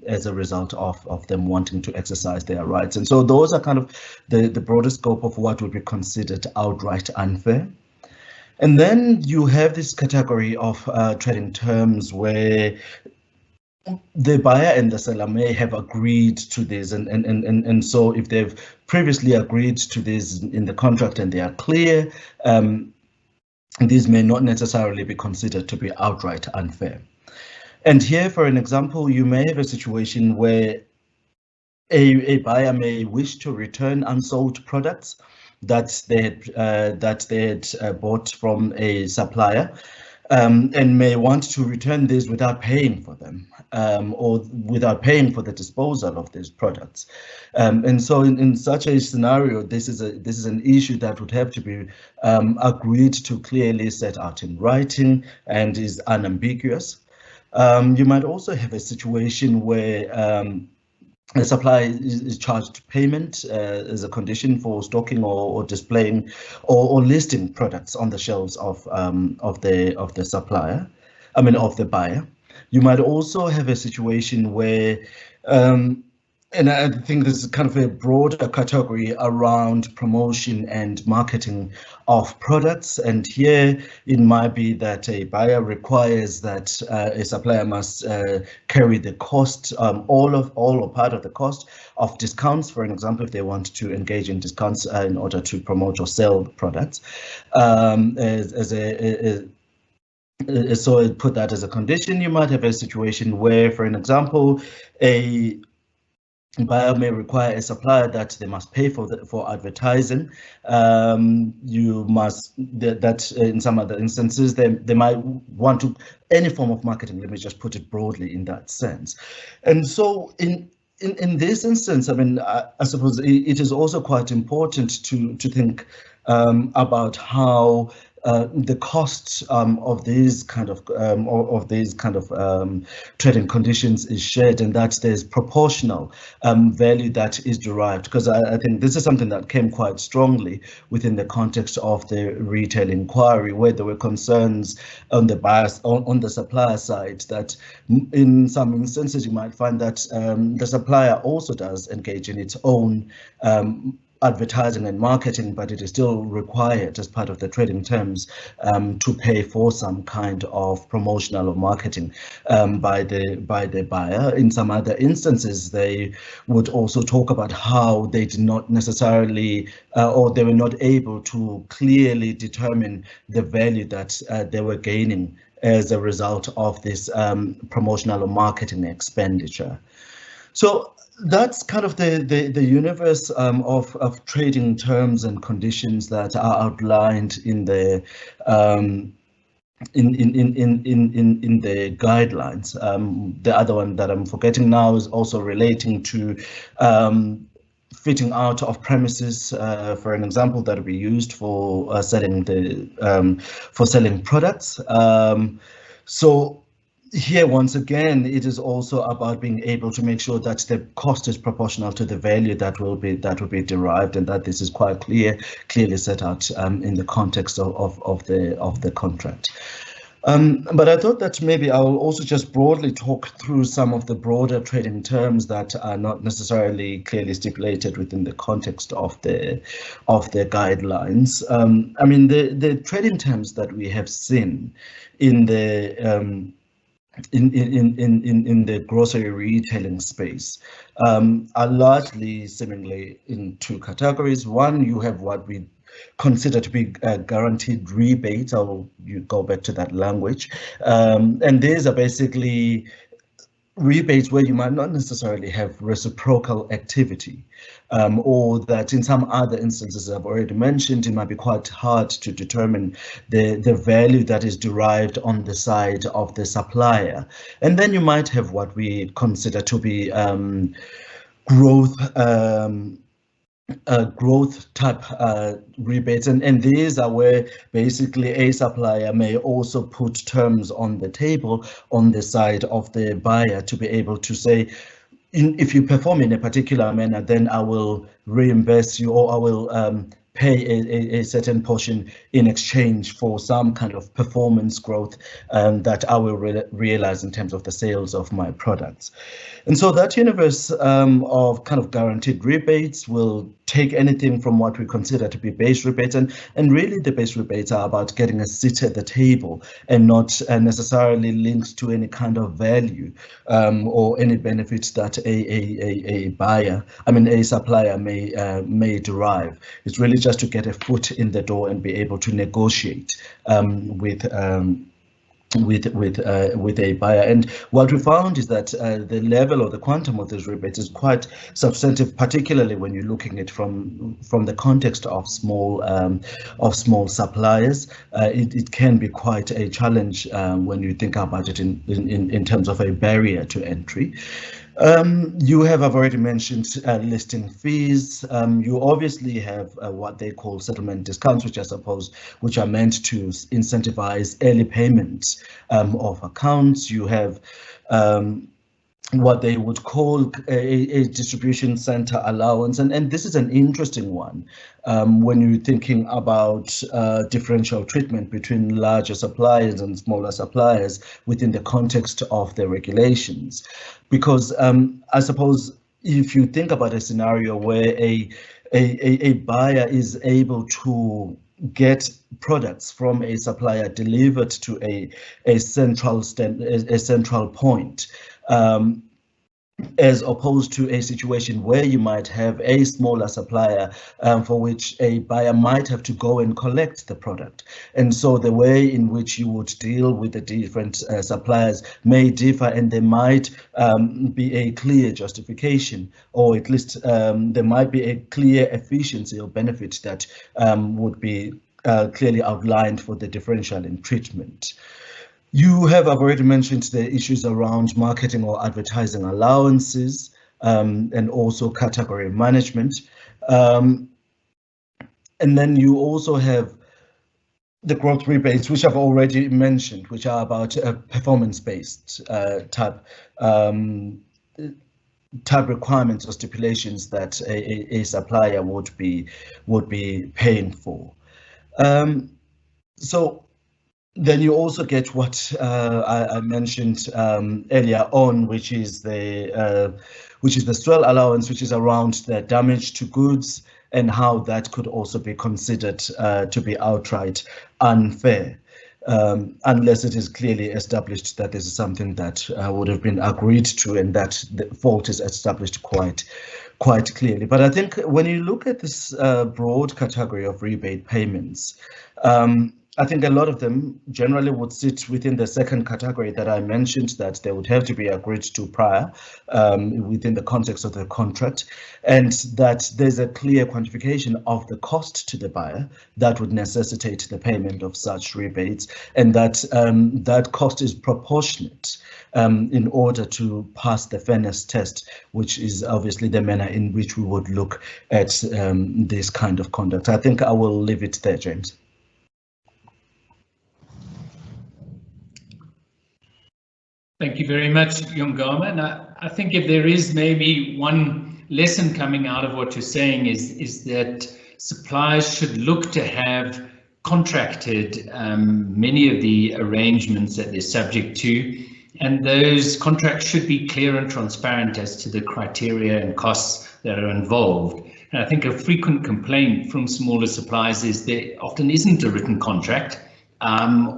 as a result of them wanting to exercise their rights. And so those are kind of the broader scope of what would be considered outright unfair. And then you have this category of trading terms where the buyer and the seller may have agreed to this, and so if they've previously agreed to this in the contract and they are clear, these may not necessarily be considered to be outright unfair. And here, for an example, you may have a situation where a buyer may wish to return unsold products that they had bought from a supplier, and may want to return these without paying for them, or without paying for the disposal of these products. And so in such a scenario, this is an issue that would have to be agreed to, clearly set out in writing, and is unambiguous. You might also have a situation where the supplier is charged payment as a condition for stocking or displaying or listing products on the shelves of the supplier, of the buyer. You might also have a situation where, and I think this is kind of a broader category around promotion and marketing of products. And here it might be that a buyer requires that a supplier must carry the cost, all or part of the cost of discounts, for an example, if they want to engage in discounts in order to promote or sell products, so put that as a condition. You might have a situation where, for an example, a buyer may require a supplier that they must pay for advertising. You must that in some other instances they might want to any form of marketing. Let me just put it broadly in that sense. And so in this instance, I suppose it is also quite important to think about how the costs of these kind of trading conditions is shared, and that there's proportional value that is derived. Because I think this is something that came quite strongly within the context of the retail inquiry, where there were concerns on the buyers, on the supplier side, that in some instances you might find that the supplier also does engage in its own advertising and marketing, but it is still required as part of the trading terms to pay for some kind of promotional or marketing by the buyer. In some other instances, they would also talk about how they did not necessarily or they were not able to clearly determine the value that they were gaining as a result of this promotional or marketing expenditure. So that's kind of the universe of trading terms and conditions that are outlined in the in the guidelines. The other one that I'm forgetting now is also relating to fitting out of premises, for an example, that we used for selling products. So here, once again, it is also about being able to make sure that the cost is proportional to the value that will be derived, and that this is quite clearly set out in the context of the contract. But I thought that maybe I'll also just broadly talk through some of the broader trading terms that are not necessarily clearly stipulated within the context of the guidelines. The trading terms that we have seen in the in the grocery retailing space are largely seemingly in two categories. One, you have what we consider to be guaranteed rebates. You go back to that language, and these are basically rebates where you might not necessarily have reciprocal activity, or that in some other instances I've already mentioned, it might be quite hard to determine the value that is derived on the side of the supplier. And then you might have what we consider to be growth growth type rebates, and these are where basically a supplier may also put terms on the table on the side of the buyer to be able to say, if you perform in a particular manner, then I will reimburse you, or I will pay a certain portion in exchange for some kind of performance growth that I will realize in terms of the sales of my products. And so that universe of kind of guaranteed rebates will take anything from what we consider to be base rebates, and really the base rebates are about getting a seat at the table and not necessarily linked to any kind of value or any benefits that a buyer, a supplier may derive. It's really just to get a foot in the door and be able to negotiate with a buyer. And what we found is that the level or the quantum of those rebates is quite substantive, particularly when you're looking at from the context of small suppliers. It can be quite a challenge when you think about it in terms of a barrier to entry. I've already mentioned listing fees. You obviously have what they call settlement discounts, which are meant to incentivize early payments of accounts. You have what they would call a distribution center allowance. And this is an interesting one when you're thinking about differential treatment between larger suppliers and smaller suppliers within the context of the regulations. Because I suppose if you think about a scenario where a buyer is able to get products from a supplier delivered to a central point, as opposed to a situation where you might have a smaller supplier for which a buyer might have to go and collect the product. And so the way in which you would deal with the different suppliers may differ, and there might be a clear justification, or at least there might be a clear efficiency or benefit that would be clearly outlined for the differential in treatment. I've already mentioned the issues around marketing or advertising allowances and also category management. And then you also have the growth rebates, which I've already mentioned, which are about performance-based type requirements or stipulations that a supplier would be paying for. So then you also get what I mentioned earlier on, which is the swell allowance, which is around the damage to goods and how that could also be considered to be outright unfair, unless it is clearly established that this is something that would have been agreed to and that the fault is established quite clearly. But I think when you look at this broad category of rebate payments, I think a lot of them generally would sit within the second category that I mentioned, that they would have to be agreed to prior within the context of the contract, and that there's a clear quantification of the cost to the buyer that would necessitate the payment of such rebates, and that that cost is proportionate in order to pass the fairness test, which is obviously the manner in which we would look at this kind of conduct. I think I will leave it there, James. Thank you very much, Yongama. And I think if there is maybe one lesson coming out of what you're saying is that suppliers should look to have contracted many of the arrangements that they're subject to, and those contracts should be clear and transparent as to the criteria and costs that are involved. And I think a frequent complaint from smaller suppliers is there often isn't a written contract,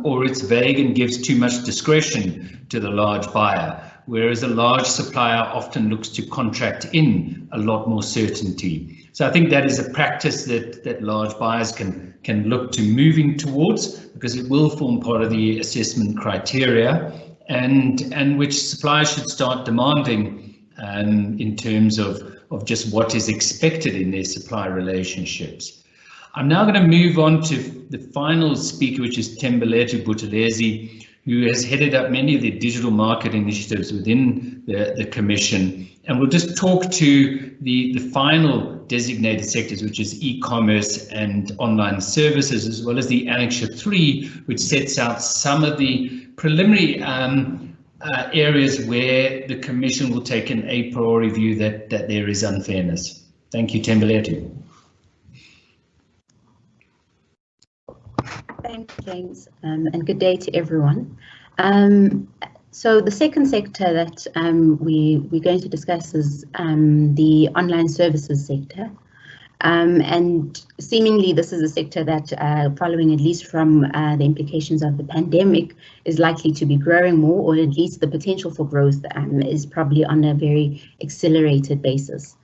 or it's vague and gives too much discretion to the large buyer, whereas a large supplier often looks to contract in a lot more certainty. So I think that is a practice that large buyers can look to moving towards, because it will form part of the assessment criteria, and which suppliers should start demanding in terms of just what is expected in their supply relationships. I'm now going to move on to the final speaker, which is Thembeletu Buthelezi, who has headed up many of the digital market initiatives within the Commission, and we'll just talk to the final designated sectors, which is e-commerce and online services, as well as the Annexure 3, which sets out some of the preliminary areas where the Commission will take an a priori view that there is unfairness. Thank you, Tembeletu. Thanks, James, and good day to everyone. So the second sector that we're going to discuss is the online services sector. And seemingly this is a sector that, following at least from the implications of the pandemic, is likely to be growing more, or at least the potential for growth is probably on a very accelerated basis.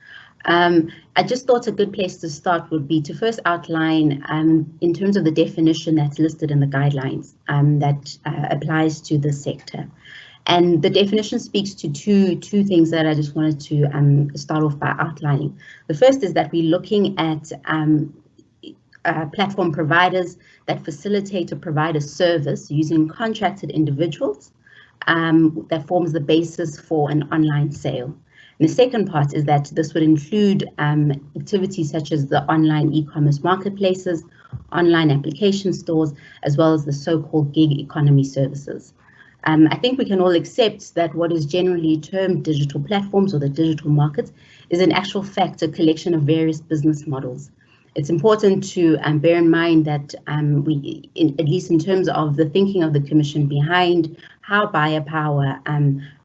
I just thought a good place to start would be to first outline in terms of the definition that's listed in the guidelines that applies to this sector. And the definition speaks to two things that I just wanted to start off by outlining. The first is that we're looking at platform providers that facilitate or provide a service using contracted individuals that forms the basis for an online sale. And the second part is that this would include activities such as the online e-commerce marketplaces, online application stores, as well as the so-called gig economy services. I think we can all accept that what is generally termed digital platforms or the digital market is in actual fact a collection of various business models. It's important to bear in mind that at least in terms of the thinking of the Commission behind how biopower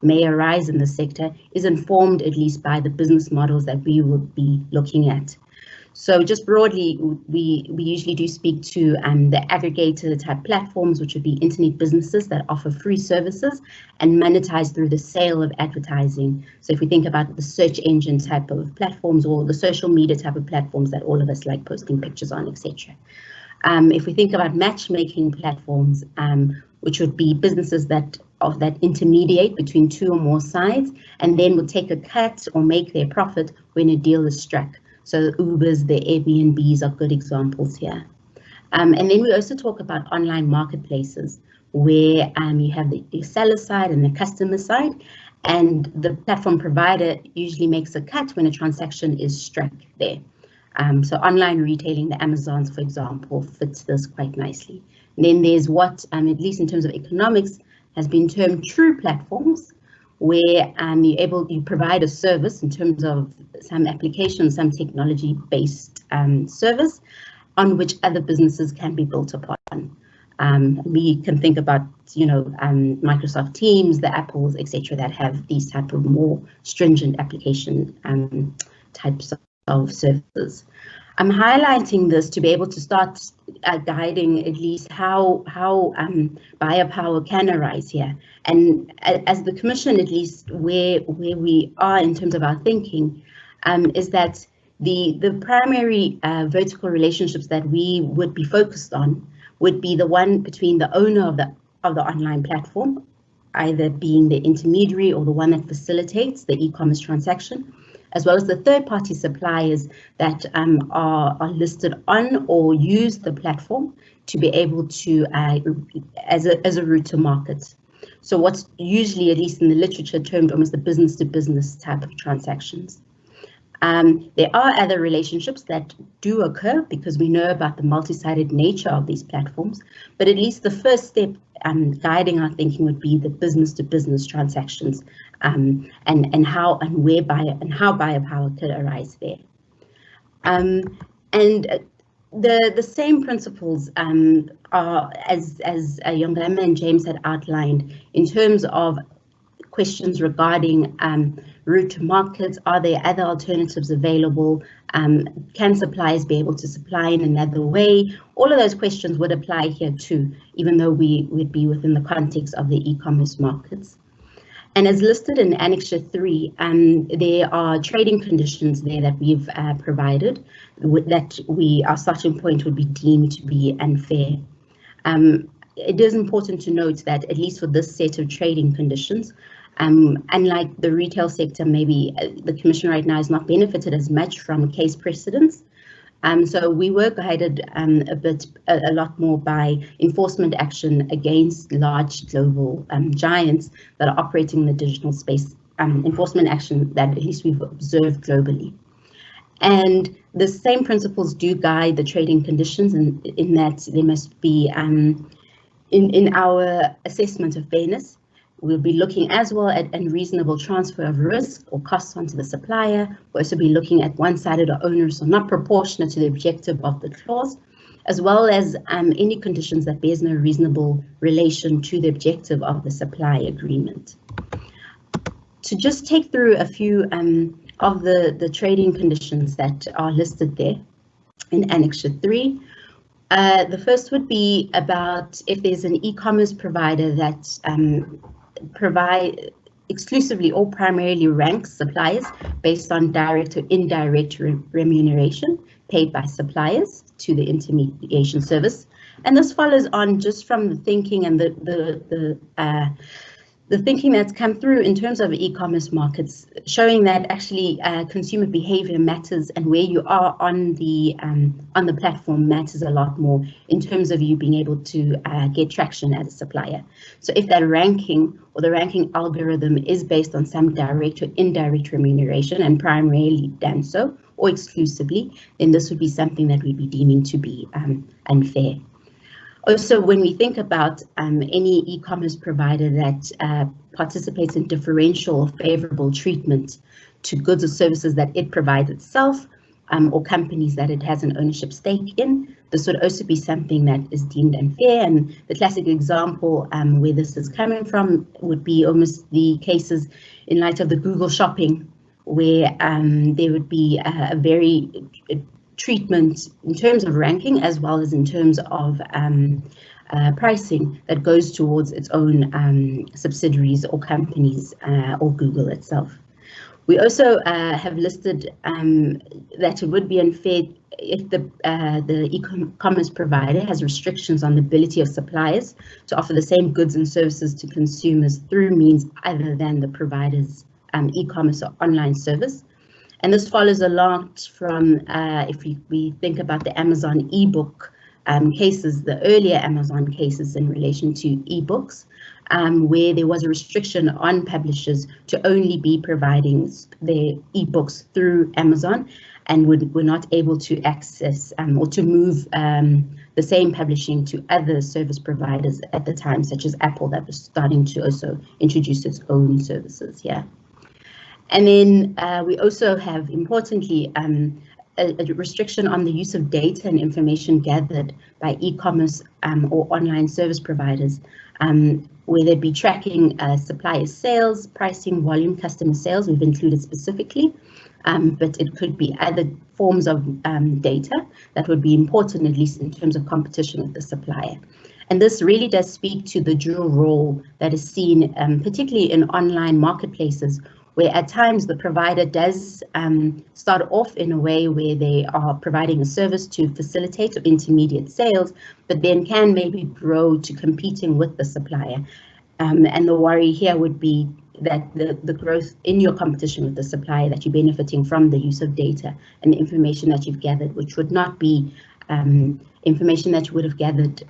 may arise in the sector, is informed at least by the business models that we will be looking at. So just broadly, we usually do speak to the aggregator type platforms, which would be internet businesses that offer free services and monetize through the sale of advertising. So if we think about the search engine type of platforms or the social media type of platforms that all of us like posting pictures on, etc. If we think about matchmaking platforms, which would be businesses that intermediate between two or more sides and then will take a cut or make their profit when a deal is struck. So the Ubers, the Airbnbs are good examples here. And then we also talk about online marketplaces where you have the seller side and the customer side, and the platform provider usually makes a cut when a transaction is struck there. So online retailing, the Amazons, for example, fits this quite nicely. And then there's what, at least in terms of economics, has been termed true platforms, where you provide a service in terms of some application, some technology-based service on which other businesses can be built upon. We can think about, Microsoft Teams, the Apples, etc., that have these type of more stringent application types of services. I'm highlighting this to be able to start guiding at least how biopower can arise here. And as the Commission, at least where we are in terms of our thinking, is that the primary vertical relationships that we would be focused on would be the one between the owner of the online platform, either being the intermediary or the one that facilitates the e-commerce transaction, as well as the third-party suppliers that are listed on or use the platform to be able to, as a route to market. So what's usually, at least in the literature, termed almost the business-to-business type of transactions. There are other relationships that do occur because we know about the multi-sided nature of these platforms, but at least the first step guiding our thinking would be the business-to-business transactions and how biopower could arise there. The same principles are, as Yongama and James had outlined, in terms of questions regarding route to markets. Are there other alternatives available? Can suppliers be able to supply in another way? All of those questions would apply here too, even though we would be within the context of the e-commerce markets. And as listed in Annexure 3, there are trading conditions there that we've provided that our starting point would be deemed to be unfair. It is important to note that at least for this set of trading conditions, unlike the retail sector, maybe the Commission right now has not benefited as much from case precedents. So we were guided a lot more by enforcement action against large global giants that are operating in the digital space, enforcement action that at least we've observed globally. And the same principles do guide the trading conditions, in that they must be, in our assessment of fairness, we'll be looking as well at unreasonable transfer of risk or costs onto the supplier. We'll also be looking at one-sided or onerous or not proportionate to the objective of the clause, as well as any conditions that bears no reasonable relation to the objective of the supply agreement. To just take through a few of the trading conditions that are listed there in Annexure 3. The first would be about if there's an e-commerce provider that exclusively or primarily ranks suppliers based on direct or indirect remuneration paid by suppliers to the intermediation service. And this follows on just from the thinking and the thinking that's come through in terms of e-commerce markets, showing that actually consumer behavior matters, and where you are on the platform matters a lot more in terms of you being able to get traction as a supplier. So if that ranking or the ranking algorithm is based on some direct or indirect remuneration and primarily done so or exclusively, then this would be something that we'd be deeming to be unfair. Also, when we think about any e-commerce provider that participates in differential or favorable treatment to goods or services that it provides itself, or companies that it has an ownership stake in, this would also be something that is deemed unfair. And the classic example where this is coming from would be almost the cases in light of the Google shopping, where there would be a very treatment in terms of ranking as well as in terms of pricing that goes towards its own subsidiaries or companies or Google itself. We also have listed that it would be unfair if the e-commerce provider has restrictions on the ability of suppliers to offer the same goods and services to consumers through means other than the provider's e-commerce or online service. And this follows a lot from, if we think about the Amazon ebook cases, the earlier Amazon cases in relation to ebooks, where there was a restriction on publishers to only be providing their ebooks through Amazon and were not able to access or to move the same publishing to other service providers at the time, such as Apple, that was starting to also introduce its own services here. And then we also have, importantly, a restriction on the use of data and information gathered by e-commerce or online service providers, where they'd be tracking supplier sales, pricing, volume, customer sales, we've included specifically, but it could be other forms of data that would be important, at least in terms of competition with the supplier. And this really does speak to the dual role that is seen, particularly in online marketplaces, where at times the provider does start off in a way where they are providing a service to facilitate intermediate sales, but then can maybe grow to competing with the supplier. And the worry here would be that the growth in your competition with the supplier, that you're benefiting from the use of data and the information that you've gathered, which would not be information that you would have gathered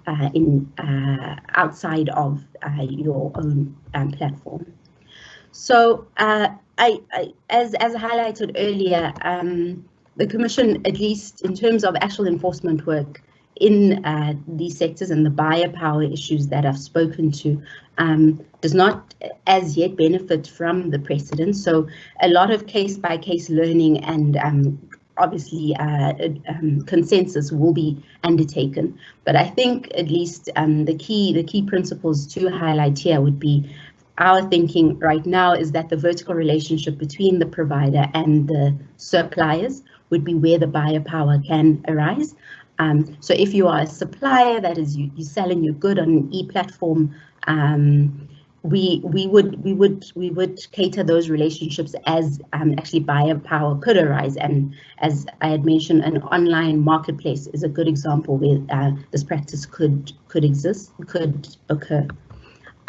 outside of your own platform. So as highlighted earlier, the Commission, at least in terms of actual enforcement work in these sectors and the biopower issues that I've spoken to, does not as yet benefit from the precedent. So a lot of case-by-case learning and obviously consensus will be undertaken. But I think at least the key principles to highlight here would be our thinking right now is that the vertical relationship between the provider and the suppliers would be where the biopower can arise. So if you are a supplier, that is you're selling your good on an e-platform, we would cater those relationships as actually biopower could arise. And as I had mentioned, an online marketplace is a good example where this practice could occur.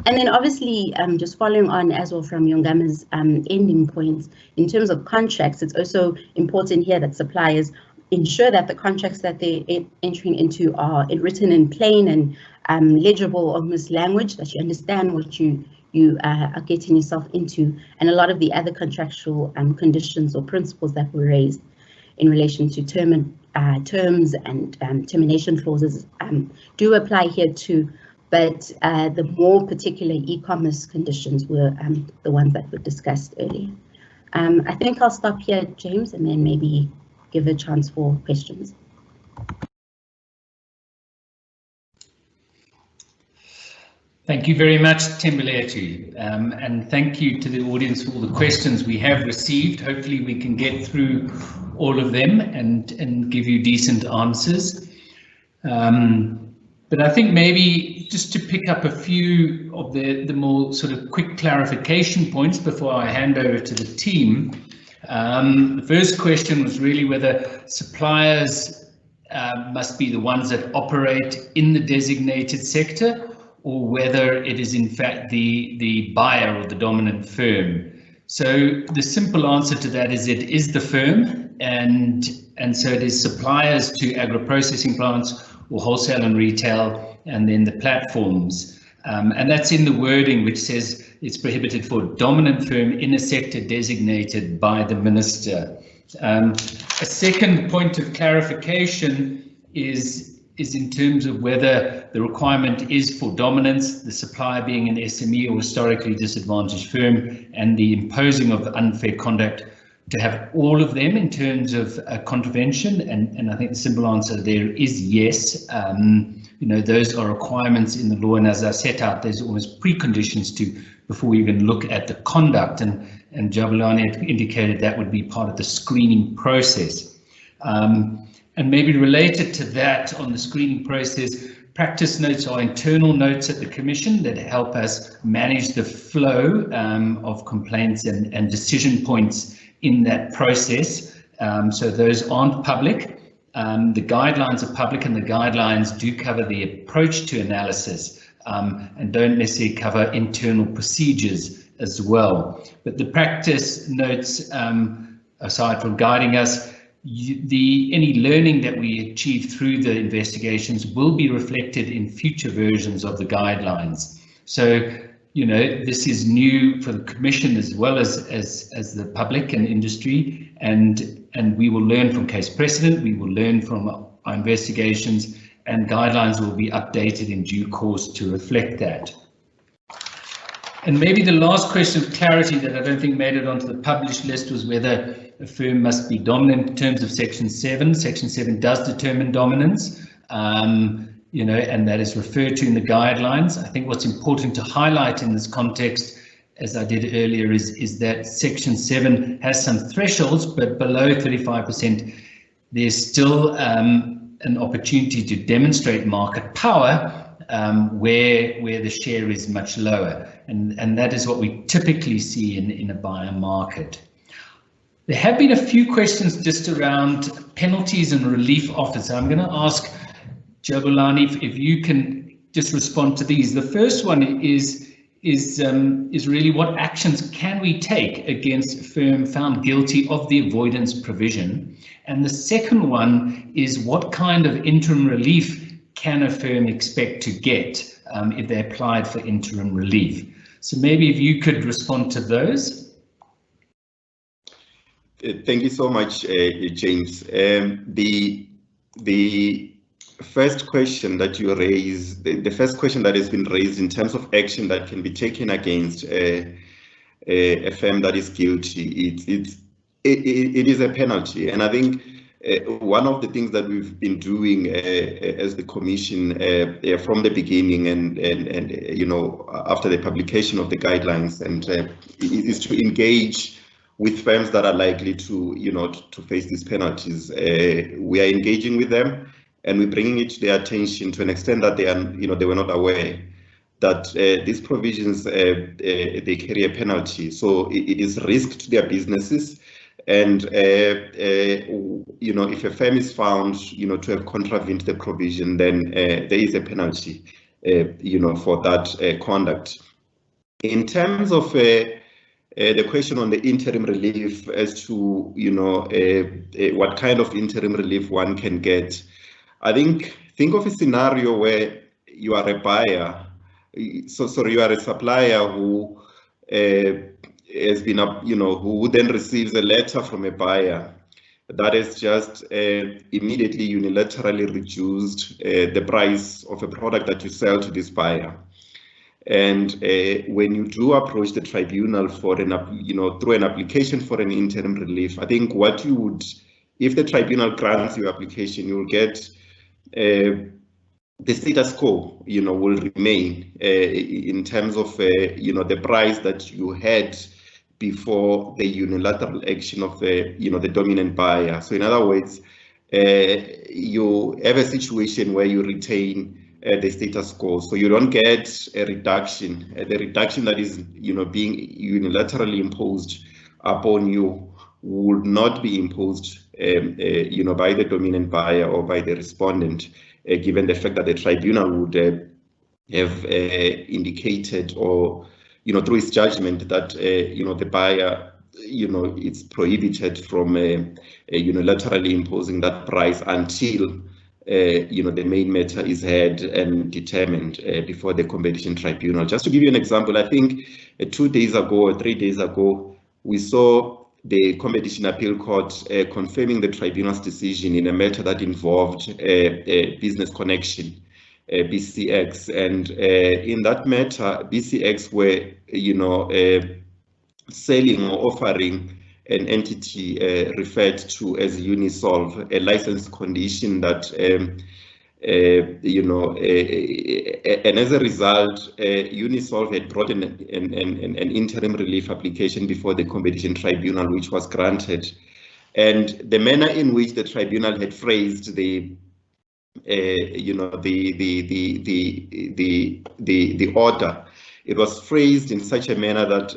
And then obviously, just following on as well from Yongama's ending points, in terms of contracts, it's also important here that suppliers ensure that the contracts that they're entering into are written in plain and legible, almost language, that you understand what you are getting yourself into, and a lot of the other contractual conditions or principles that were raised in relation to terms and termination clauses do apply here too, but the more particular e-commerce conditions were the ones that were discussed earlier. I think I'll stop here, James, and then maybe give a chance for questions. Thank you very much, Thembeletu, and thank you to the audience for all the questions we have received. Hopefully we can get through all of them and give you decent answers. But I think maybe just to pick up a few of the more sort of quick clarification points before I hand over to the team. The first question was really whether suppliers must be the ones that operate in the designated sector, or whether it is in fact the buyer or the dominant firm. So the simple answer to that is it is the firm, and so it is suppliers to agro-processing plants or wholesale and retail, and then the platforms. And that's in the wording which says it's prohibited for a dominant firm in a sector designated by the minister. A second point of clarification is in terms of whether the requirement is for dominance, the supplier being an SME or historically disadvantaged firm, and the imposing of unfair conduct to have all of them in terms of contravention, and I think the simple answer there is yes. You know, those are requirements in the law, and as I set out, there's almost preconditions to before we even look at the conduct, and Jabulani had indicated that would be part of the screening process. And maybe related to that, on the screening process, practice notes are internal notes at the Commission that help us manage the flow of complaints and decision points in that process. So those aren't public. The guidelines are public, and the guidelines do cover the approach to analysis and don't necessarily cover internal procedures as well. But the practice notes, aside from guiding us, any learning that we achieve through the investigations will be reflected in future versions of the guidelines. So, you know, this is new for the Commission as well as the public and industry, and we will learn from case precedent, we will learn from our investigations, and guidelines will be updated in due course to reflect that. And maybe the last question of clarity that I don't think made it onto the published list was whether a firm must be dominant in terms of Section 7. Section 7 does determine dominance, you know, and that is referred to in the guidelines. I think what's important to highlight in this context, as I did earlier, is that Section 7 has some thresholds, but below 35%, there's still an opportunity to demonstrate market power where the share is much lower, and that is what we typically see in a buyer market. There have been a few questions just around penalties and relief offers. I'm going to ask Jabulani if you can just respond to these. The first one is really what actions can we take against a firm found guilty of the avoidance provision, and the second one is what kind of interim relief can a firm expect to get if they applied for interim relief. So maybe if you could respond to those. Thank you so much, James. The first question that you raised, the first question that has been raised in terms of action that can be taken against a firm that is guilty, it is a penalty, and I think one of the things that we've been doing as the Commission from the beginning and you know, after the publication of the guidelines, and is to engage with firms that are likely to, you know, to face these penalties. We are engaging with them, and we're bringing it to their attention to an extent that they are, you know, they were not aware that these provisions they carry a penalty. So it is risk to their businesses, and you know, if a firm is found, you know, to have contravened the provision, then there is a penalty, you know, for that conduct. In terms of the question on the interim relief as to, you know, what kind of interim relief one can get. I think of a scenario where you are a buyer, you are a supplier who has been, you know, who then receives a letter from a buyer that has just immediately unilaterally reduced the price of a product that you sell to this buyer. And when you do approach the tribunal for an, you know, through an application for an interim relief, I think what you would, if the tribunal grants your application, you will get the status quo, you know, will remain in terms of, you know, the price that you had before the unilateral action of the, you know, the dominant buyer. So in other words, you have a situation where you retain the status quo, so you don't get a reduction. The reduction that is, you know, being unilaterally imposed upon you would not be imposed, you know, by the dominant buyer or by the respondent, given the fact that the tribunal would have indicated, or, you know, through its judgment that, you know, the buyer, you know, it's prohibited from unilaterally imposing that price until you know, the main matter is heard and determined before the competition tribunal. Just to give you an example, I think 2 days ago or 3 days ago, we saw the Competition Appeal Court confirming the tribunal's decision in a matter that involved Business Connection, BCX, and in that matter, BCX were, you know, selling or offering an entity referred to as Unisolve, a license condition that, you know, and as a result, Unisolve had brought an interim relief application before the competition tribunal, which was granted. And the manner in which the tribunal had phrased the, you know, the order, it was phrased in such a manner that,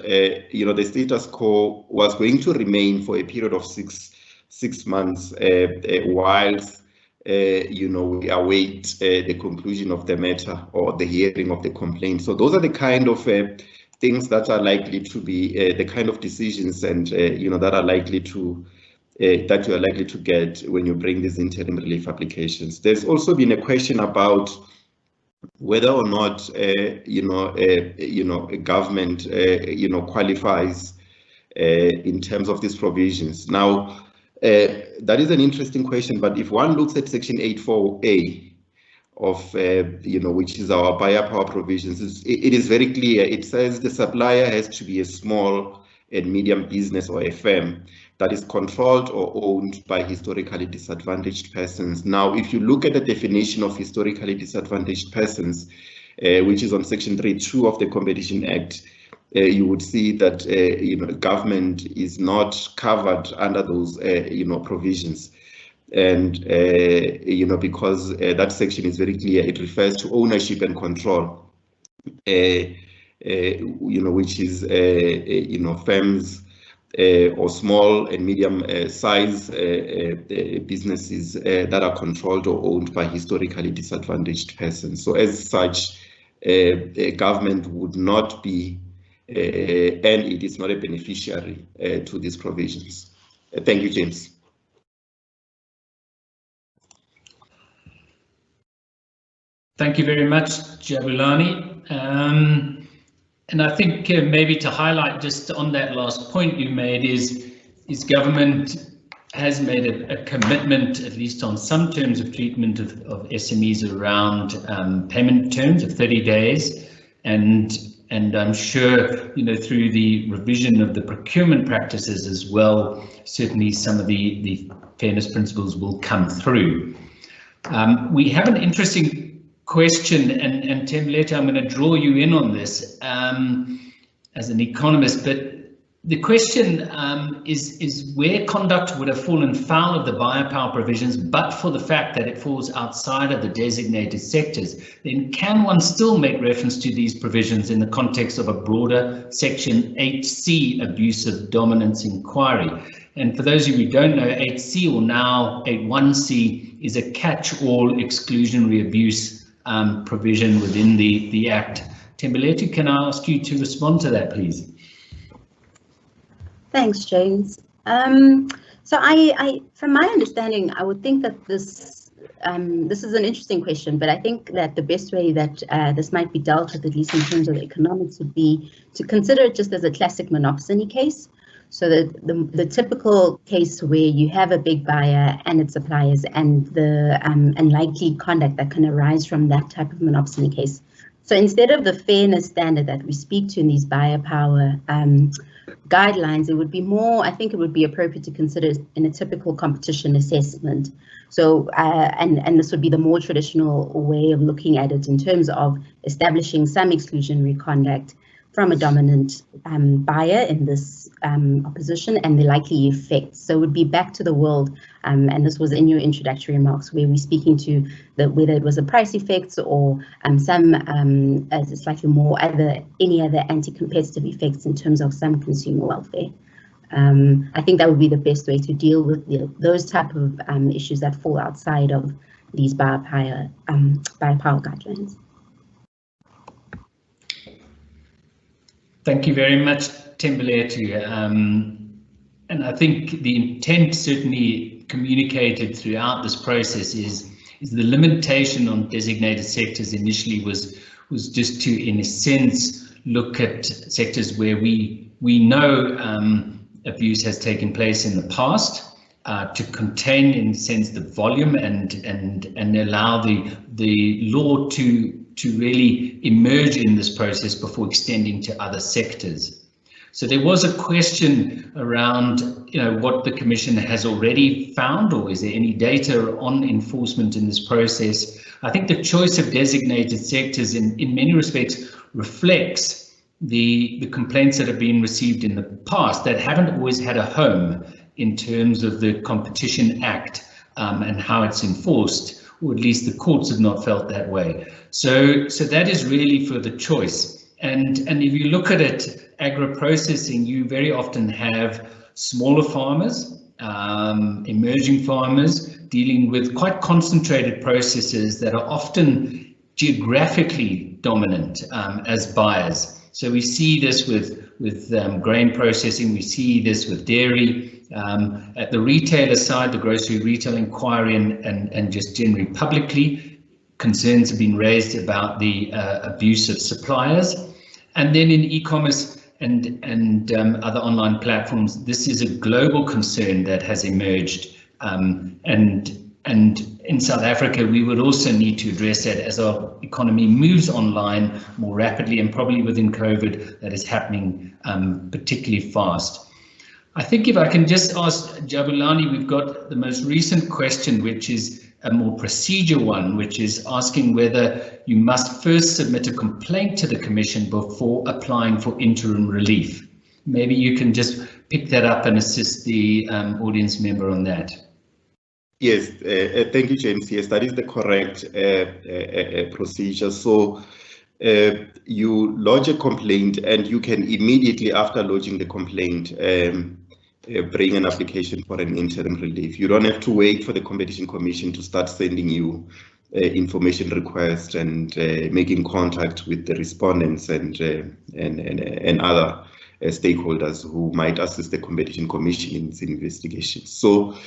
you know, the status quo was going to remain for a period of six months whilst, you know, we await the conclusion of the matter or the hearing of the complaint. So those are the kind of things that are likely to be the kind of decisions and, you know, that are likely to that you are likely to get when you bring these interim relief applications. There's also been a question about whether or not, you know, a government, you know, qualifies in terms of these provisions. Now, that is an interesting question, but if one looks at Section 84A of, you know, which is our biopower provisions, it is very clear. It says the supplier has to be a small and medium business or a firm that is controlled or owned by historically disadvantaged persons. Now, if you look at the definition of historically disadvantaged persons, which is on Section 3.2 of the Competition Act, you would see that, you know, government is not covered under those, you know, provisions. And, you know, because that section is very clear, it refers to ownership and control, you know, which is, you know, firms or small and medium size businesses that are controlled or owned by historically disadvantaged persons. So as such, a government would not be, and it is not a beneficiary to these provisions. Thank you, James. Thank you very much, Jabulani. And I think maybe to highlight just on that last point you made is government has made a commitment, at least on some terms of treatment of SMEs around payment terms of 30 days. And I'm sure, you know, through the revision of the procurement practices as well, certainly some of the fairness principles will come through. We have an interesting question, and Thembelihle, I'm going to draw you in on this as an economist, but the question is where conduct would have fallen foul of the biopower provisions, but for the fact that it falls outside of the designated sectors, then can one still make reference to these provisions in the context of a broader Section 8C abusive dominance inquiry? And for those of you who don't know, 8C or now 81C is a catch-all exclusionary abuse provision within the Act. Thembelihle, can I ask you to respond to that, please? Thanks, James. So from my understanding, I would think that this is an interesting question, but I think that the best way that this might be dealt with, at least in terms of the economics, would be to consider it just as a classic monopsony case. So the typical case where you have a big buyer and its suppliers, and the unlikely conduct that can arise from that type of monopsony case. So instead of the fairness standard that we speak to in these biopower guidelines, it would be more, I think it would be appropriate to consider in a typical competition assessment. So, and this would be the more traditional way of looking at it in terms of establishing some exclusionary conduct from a dominant buyer in this opposition and the likely effects. So it would be back to the world, and this was in your introductory remarks, where we're speaking to whether it was a price effects or some slightly more any other anti-competitive effects in terms of some consumer welfare. I think that would be the best way to deal with those type of issues that fall outside of these biopower guidelines. Thank you very much, Tembuletu. And I think the intent certainly communicated throughout this process is the limitation on designated sectors initially was just to, in a sense, look at sectors where we know abuse has taken place in the past, to contain, in a sense, the volume and allow the law to really emerge in this process before extending to other sectors. So there was a question around, what the Commission has already found, or is there any data on enforcement in this process? I think the choice of designated sectors in many respects reflects the complaints that have been received in the past that haven't always had a home in terms of the Competition Act and how it's enforced, or at least the courts have not felt that way. So that is really for the choice. And if you look at it, agri-processing, you very often have smaller farmers, emerging farmers dealing with quite concentrated processes that are often geographically dominant as buyers. So we see this with grain processing, we see this with dairy. At the retailer side, the grocery retail inquiry and just generally publicly, concerns have been raised about the abuse of suppliers. And then in e-commerce and other online platforms, this is a global concern that has emerged. And in South Africa, we would also need to address that as our economy moves online more rapidly, and probably within COVID, that is happening particularly fast. I think if I can just ask Jabulani, we've got the most recent question, which is a more procedure one, which is asking whether you must first submit a complaint to the Commission before applying for interim relief. Maybe you can just pick that up and assist the audience member on that. Yes, thank you, James. Yes, that is the correct procedure. So you lodge a complaint, and you can immediately after lodging the complaint bring an application for an interim relief. You don't have to wait for the Competition Commission to start sending you information requests and making contact with the respondents and other stakeholders who might assist the Competition Commission in its investigation. So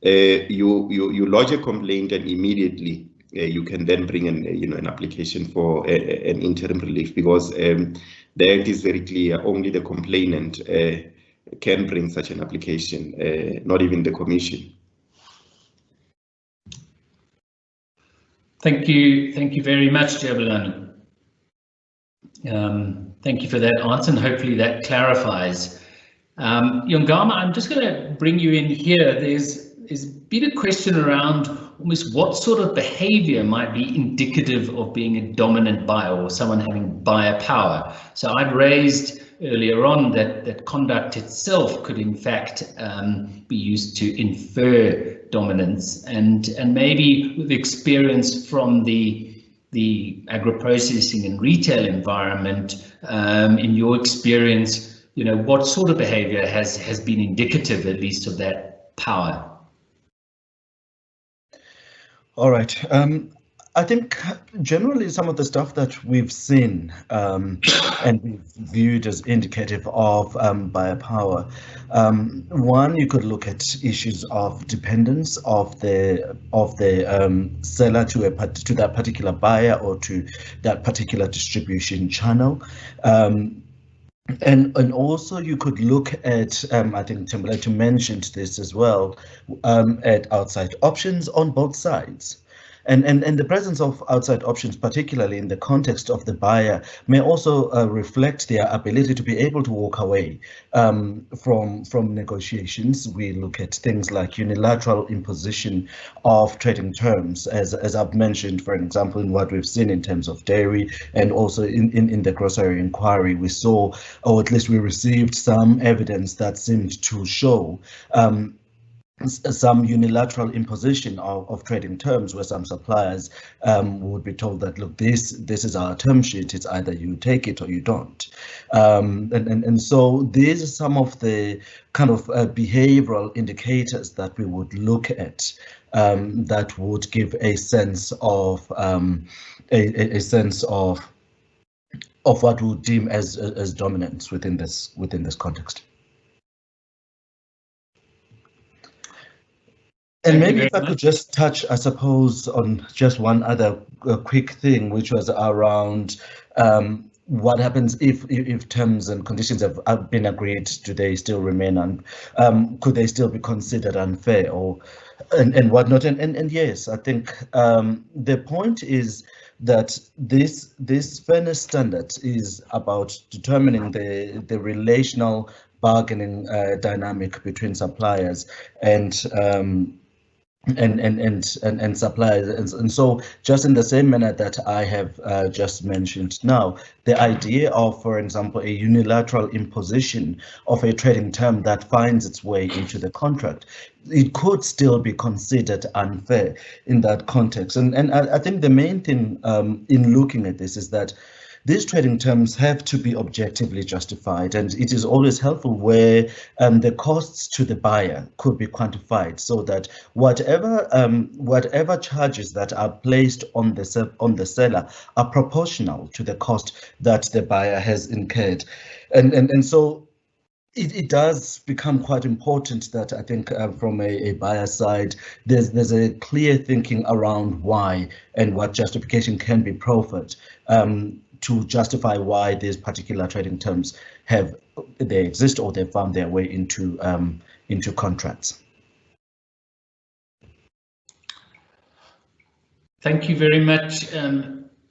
you lodge a complaint, and immediately you can then bring an application for an interim relief, because the Act is very clear. Only the complainant can bring such an application, not even the Commission. Thank you very much, Jabulani. Thank you for that answer, and hopefully that clarifies. Yongama, I'm just going to bring you in here. There's been a question around almost what sort of behavior might be indicative of being a dominant buyer or someone having buyer power. So I'd raised earlier on that conduct itself could in fact be used to infer dominance, and maybe with experience from the agri-processing and retail environment, in your experience, what sort of behavior has been indicative, at least, of that power? All right. I think generally some of the stuff that we've seen and we've viewed as indicative of biopower. One, you could look at issues of dependence of the seller to that particular buyer or to that particular distribution channel. And also you could look at, I think Thembelihle mentioned this as well, at outside options on both sides. And the presence of outside options, particularly in the context of the buyer, may also reflect their ability to be able to walk away from negotiations. We look at things like unilateral imposition of trading terms, as I've mentioned, for example, in what we've seen in terms of dairy, and also in the grocery inquiry, we saw, or at least we received some evidence that seemed to show some unilateral imposition of trading terms, where some suppliers would be told that, look, this is our term sheet, it's either you take it or you don't. And so these are some of the kind of behavioral indicators that we would look at that would give a sense of what we would deem as dominance within this context. And maybe if I could just touch, I suppose, on just one other quick thing, which was around what happens if terms and conditions have been agreed. Do they still remain could they still be considered unfair and whatnot? And yes, I think the point is that this fairness standard is about determining the relational bargaining dynamic between suppliers and suppliers, and so just in the same manner that I have just mentioned now, the idea of, for example, a unilateral imposition of a trading term that finds its way into the contract, it could still be considered unfair in that context. And I think the main thing in looking at this is that these trading terms have to be objectively justified, and it is always helpful where the costs to the buyer could be quantified, so that whatever charges that are placed on the seller are proportional to the cost that the buyer has incurred, and so it does become quite important that I think from a buyer side, there's a clear thinking around why and what justification can be proffered to justify why these particular trading terms they exist or they found their way into contracts. Thank you very much,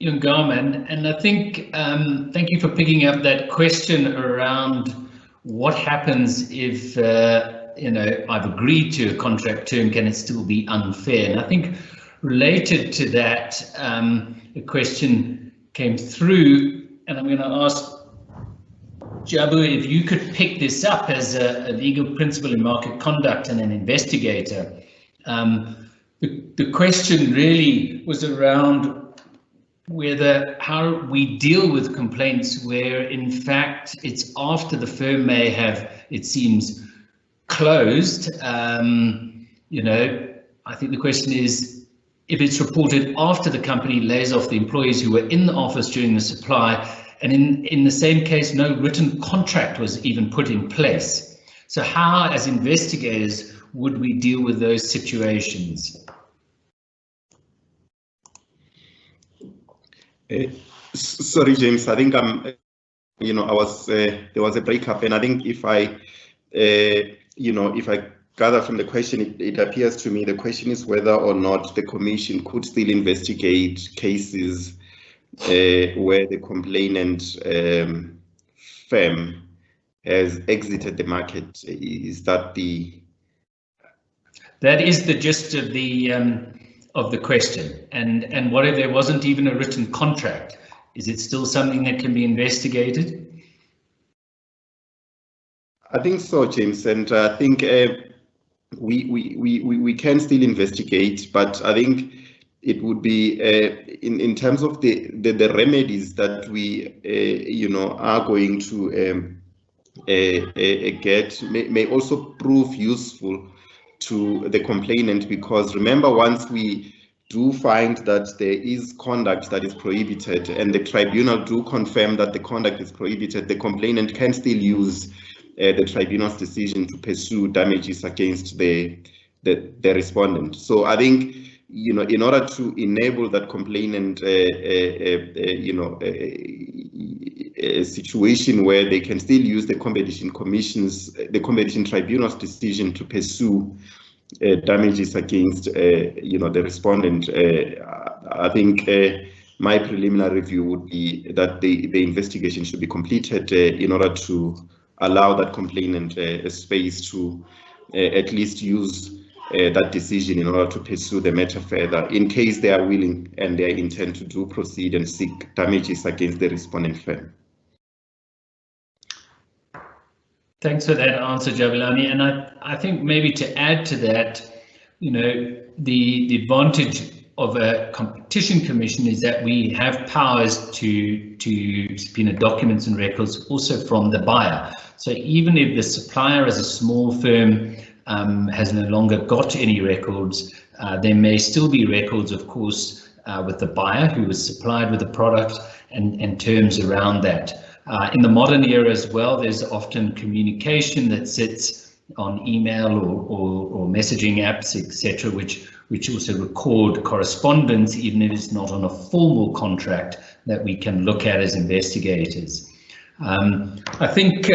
Yungaman, and I think thank you for picking up that question around what happens if I've agreed to a contract term, can it still be unfair? And I think related to that, a question came through, and I'm going to ask Jabu if you could pick this up as a legal principle in market conduct and an investigator. The question really was around how we deal with complaints where in fact it's after the firm may have, it seems, closed. I think the question is, if it's reported after the company lays off the employees who were in the office during the supply, and in the same case, no written contract was even put in place. So how, as investigators, would we deal with those situations? Sorry, James, I think there was a breakup, and I think if I gather from the question, it appears to me the question is whether or not the Commission could still investigate cases where the complainant firm has exited the market. Is that the? That is the gist of the question. And what if there wasn't even a written contract? Is it still something that can be investigated? I think so, James, and I think we can still investigate, but I think it would be in terms of the remedies that we are going to get may also prove useful to the complainant, because remember, once we do find that there is conduct that is prohibited and the tribunal do confirm that the conduct is prohibited, the complainant can still use the tribunal's decision to pursue damages against the respondent. So I think, you know, in order to enable that complainant, you know, a situation where they can still use the competition tribunal's decision to pursue damages against, you know, the respondent, I think my preliminary view would be that the investigation should be completed in order to allow that complainant a space to at least use that decision in order to pursue the matter further, in case they are willing and they intend to proceed and seek damages against the respondent firm. Thanks for that answer, Jabulani. And I think maybe to add to that, you know, the advantage of a competition commission is that we have powers to subpoena documents and records also from the buyer. So even if the supplier as a small firm has no longer got any records, there may still be records, of course, with the buyer who was supplied with the product and terms around that. In the modern era as well, there's often communication that sits on email or messaging apps, etc., which also record correspondence, even if it's not on a formal contract that we can look at as investigators. I think,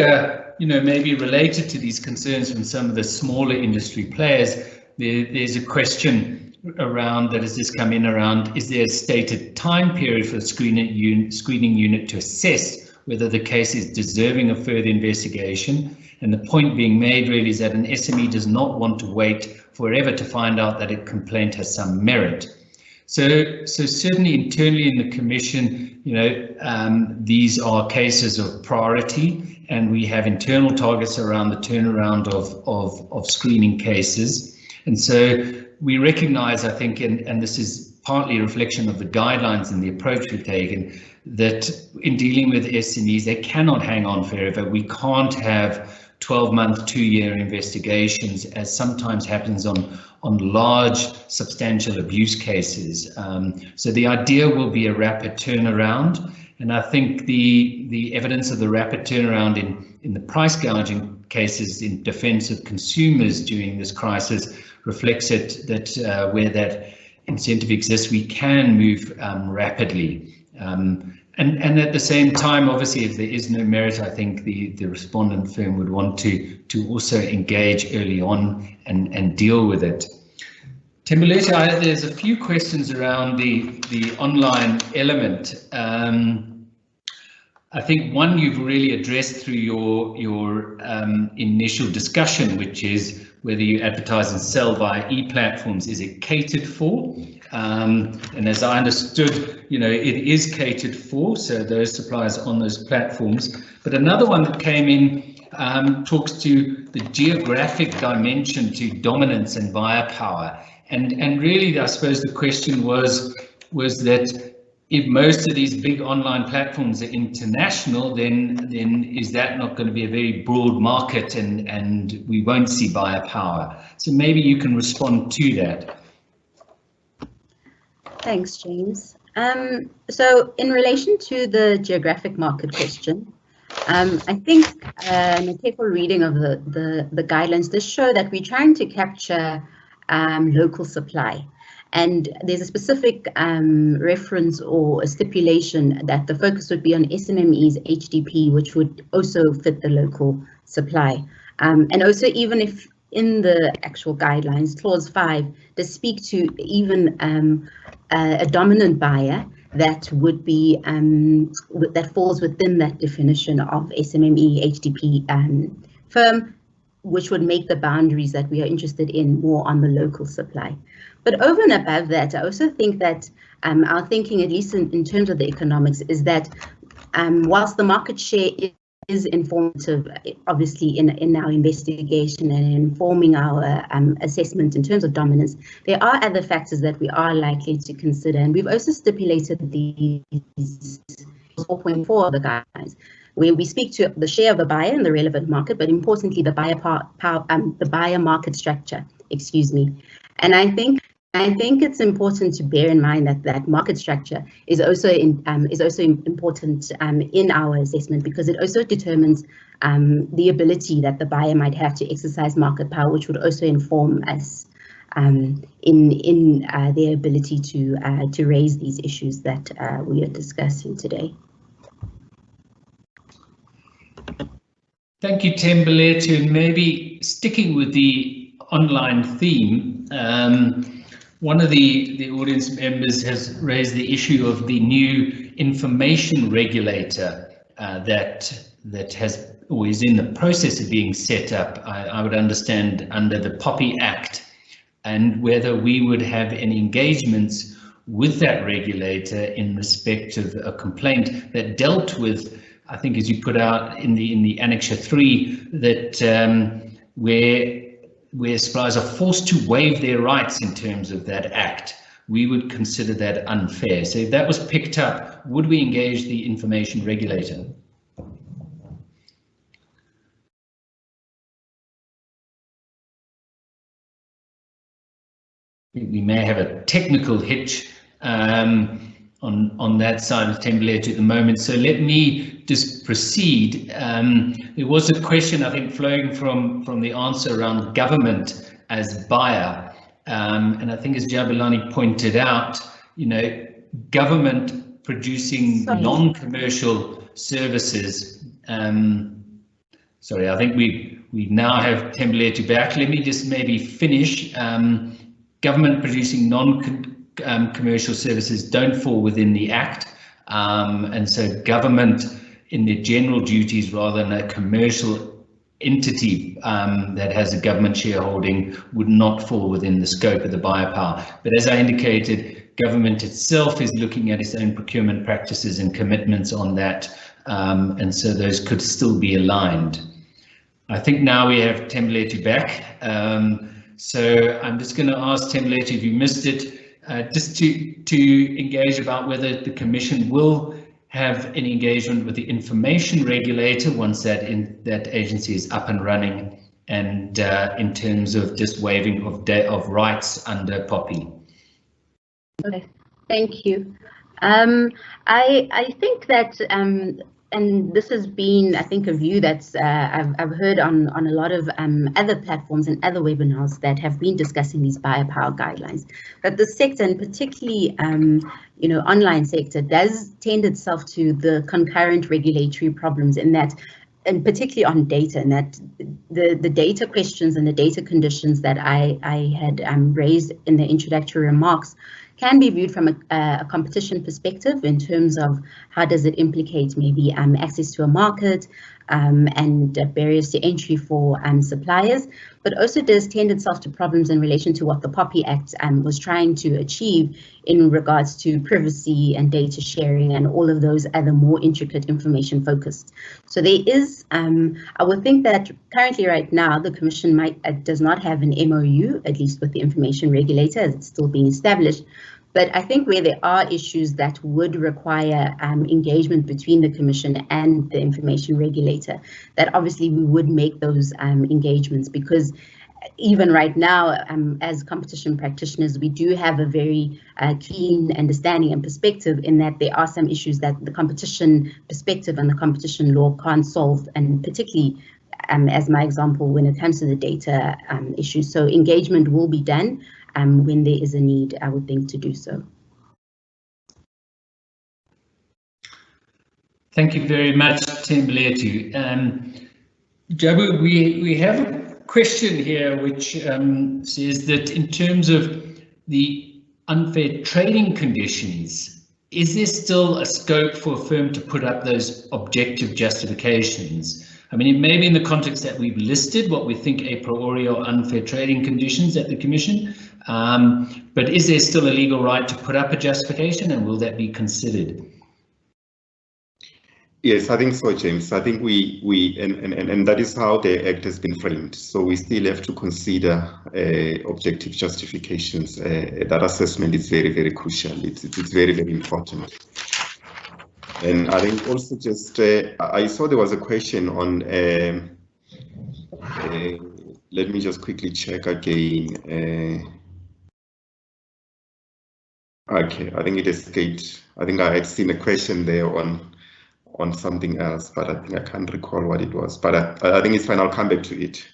you know, maybe related to these concerns from some of the smaller industry players, there's a question around that has just come in around, is there a stated time period for the screening unit to assess whether the case is deserving of further investigation? And the point being made really is that an SME does not want to wait forever to find out that a complaint has some merit. So certainly internally in the Commission, you know, these are cases of priority, and we have internal targets around the turnaround of screening cases. And so we recognise, I think, and this is partly a reflection of the guidelines and the approach we've taken, that in dealing with SMEs, they cannot hang on forever. We can't have 12-month, 2-year investigations, as sometimes happens on large, substantial abuse cases. So the idea will be a rapid turnaround, and I think the evidence of the rapid turnaround in the price gouging cases in defence of consumers during this crisis reflects it, that where that incentive exists, we can move rapidly. And at the same time, obviously, if there is no merit, I think the respondent firm would want to also engage early on and deal with it. Thembelihle, there's a few questions around the online element. I think one you've really addressed through your initial discussion, which is whether you advertise and sell via e-platforms, is it catered for? And as I understood, you know, it is catered for, so those suppliers on those platforms. But another one that came in talks to the geographic dimension to dominance and buyer power. And really, I suppose the question was that if most of these big online platforms are international, then is that not going to be a very broad market, and we won't see buyer power? So maybe you can respond to that. Thanks, James. So in relation to the geographic market question, I think a careful reading of the guidelines does show that we're trying to capture local supply. And there's a specific reference or a stipulation that the focus would be on SMMEs HDP, which would also fit the local supply. And also, even if in the actual guidelines, clause 5 does speak to even a dominant buyer that would be that falls within that definition of SMME HDP firm, which would make the boundaries that we are interested in more on the local supply. But over and above that, I also think that our thinking, at least in terms of the economics, is that whilst the market share is informative, obviously, in our investigation and informing our assessment in terms of dominance, there are other factors that we are likely to consider. And we've also stipulated these 4.4 of the guidelines, where we speak to the share of the buyer in the relevant market, but importantly, the buyer market structure, excuse me. And I think I think it's important to bear in mind that market structure is also important in our assessment, because it also determines the ability that the buyer might have to exercise market power, which would also inform us in their ability to raise these issues that we are discussing today. Thank you, Thembeletu. Maybe sticking with the online theme, one of the audience members has raised the issue of the new information regulator that has or is in the process of being set up, I would understand, under the POPI Act, and whether we would have any engagements with that regulator in respect of a complaint that dealt with, I think, as you put out in the Annexure 3, that where suppliers are forced to waive their rights in terms of that act, we would consider that unfair. So if that was picked up, would we engage the information regulator? We may have a technical hitch on that side of Thembeletu at the moment, so let me just proceed. There was a question, I think, flowing from the answer around government as buyer, and I think, as Jabulani pointed out, government producing non-commercial services. Sorry, I think we now have Thembeletu back. Let me just maybe finish. Government producing non-commercial services don't fall within the Act, and so government in their general duties, rather than a commercial entity that has a government shareholding, would not fall within the scope of the biopower. But as I indicated, government itself is looking at its own procurement practices and commitments on that, and so those could still be aligned. I think now we have Thembeletu back. So I'm just going to ask Thembeletu, if you missed it, just to engage about whether the Commission will have any engagement with the information regulator once that agency is up and running, and in terms of just waiving of rights under POPI. Okay, thank you. I think that and this has been, I think, a view that's I've heard on a lot of other platforms and other webinars that have been discussing these biopower guidelines, that the sector, and particularly online sector, does tend itself to the concurrent regulatory problems, in that, and particularly on data, and that the data questions and the data conditions that I had raised in the introductory remarks can be viewed from a competition perspective, in terms of how does it implicate maybe access to a market and barriers to entry for suppliers, but also does tend itself to problems in relation to what the POPI Act was trying to achieve in regards to privacy and data sharing and all of those other more intricate information focused. So there is, I would think that currently right now the Commission does not have an MOU, at least with the information regulator, as it's still being established. But I think where there are issues that would require engagement between the Commission and the information regulator, that obviously we would make those engagements, because even right now, as competition practitioners, we do have a very keen understanding and perspective, in that there are some issues that the competition perspective and the competition law can't solve, and particularly as my example, when it comes to the data issues. So engagement will be done when there is a need, I would think, to do so. Thank you very much, Thembeletu. Jabu, we have a question here which says that in terms of the unfair trading conditions, is there still a scope for a firm to put up those objective justifications? I mean, it may be in the context that we've listed what we think a priori are unfair trading conditions at the Commission, but is there still a legal right to put up a justification, and will that be considered? Yes, I think so, James. I think and that is how the Act has been framed. So we still have to consider objective justifications. That assessment is very, very crucial. It's very, very important. And I think also just, I saw there was a question on, let me just quickly check again. Okay, I think it escaped. I think I had seen a question there on something else, but I think I can't recall what it was. But I think it's fine. I'll come back to it.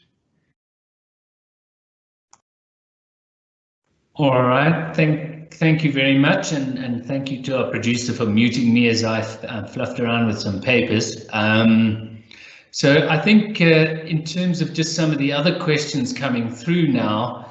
All right. Thank you very much, and thank you to our producer for muting me as I fluffed around with some papers. So I think in terms of just some of the other questions coming through now,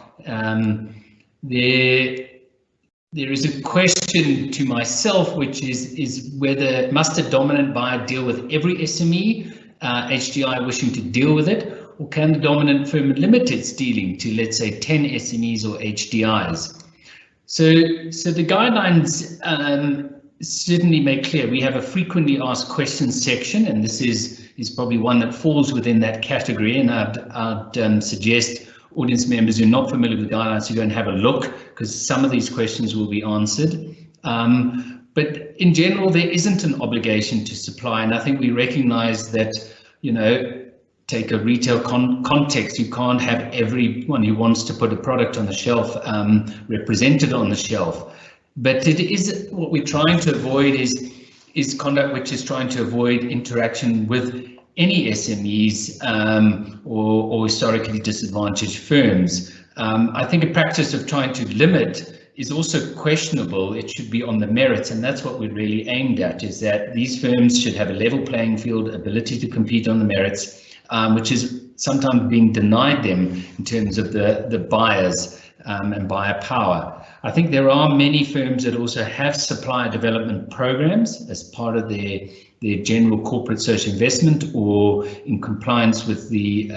there is a question to myself, which is whether must a dominant buyer deal with every SME, HDI wishing to deal with it, or can the dominant firm limit its dealing to, let's say, 10 SMEs or HDIs? So the guidelines certainly make clear we have a frequently asked questions section, and this is probably one that falls within that category, and I'd suggest audience members who are not familiar with the guidelines to go and have a look, because some of these questions will be answered. But in general, there isn't an obligation to supply, and I think we recognise that, you know, take a retail context, you can't have everyone who wants to put a product on the shelf represented on the shelf. But it is what we're trying to avoid is conduct which is trying to avoid interaction with any SMEs or historically disadvantaged firms. I think a practice of trying to limit is also questionable. It should be on the merits, and that's what we're really aimed at, is that these firms should have a level playing field, ability to compete on the merits, which is sometimes being denied them in terms of the buyers and buyer power. I think there are many firms that also have supplier development programs as part of their general corporate social investment or in compliance with the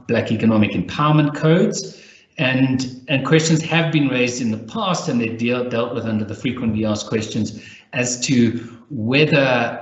Black Economic Empowerment Codes. And questions have been raised in the past, and they're dealt with under the frequently asked questions as to whether,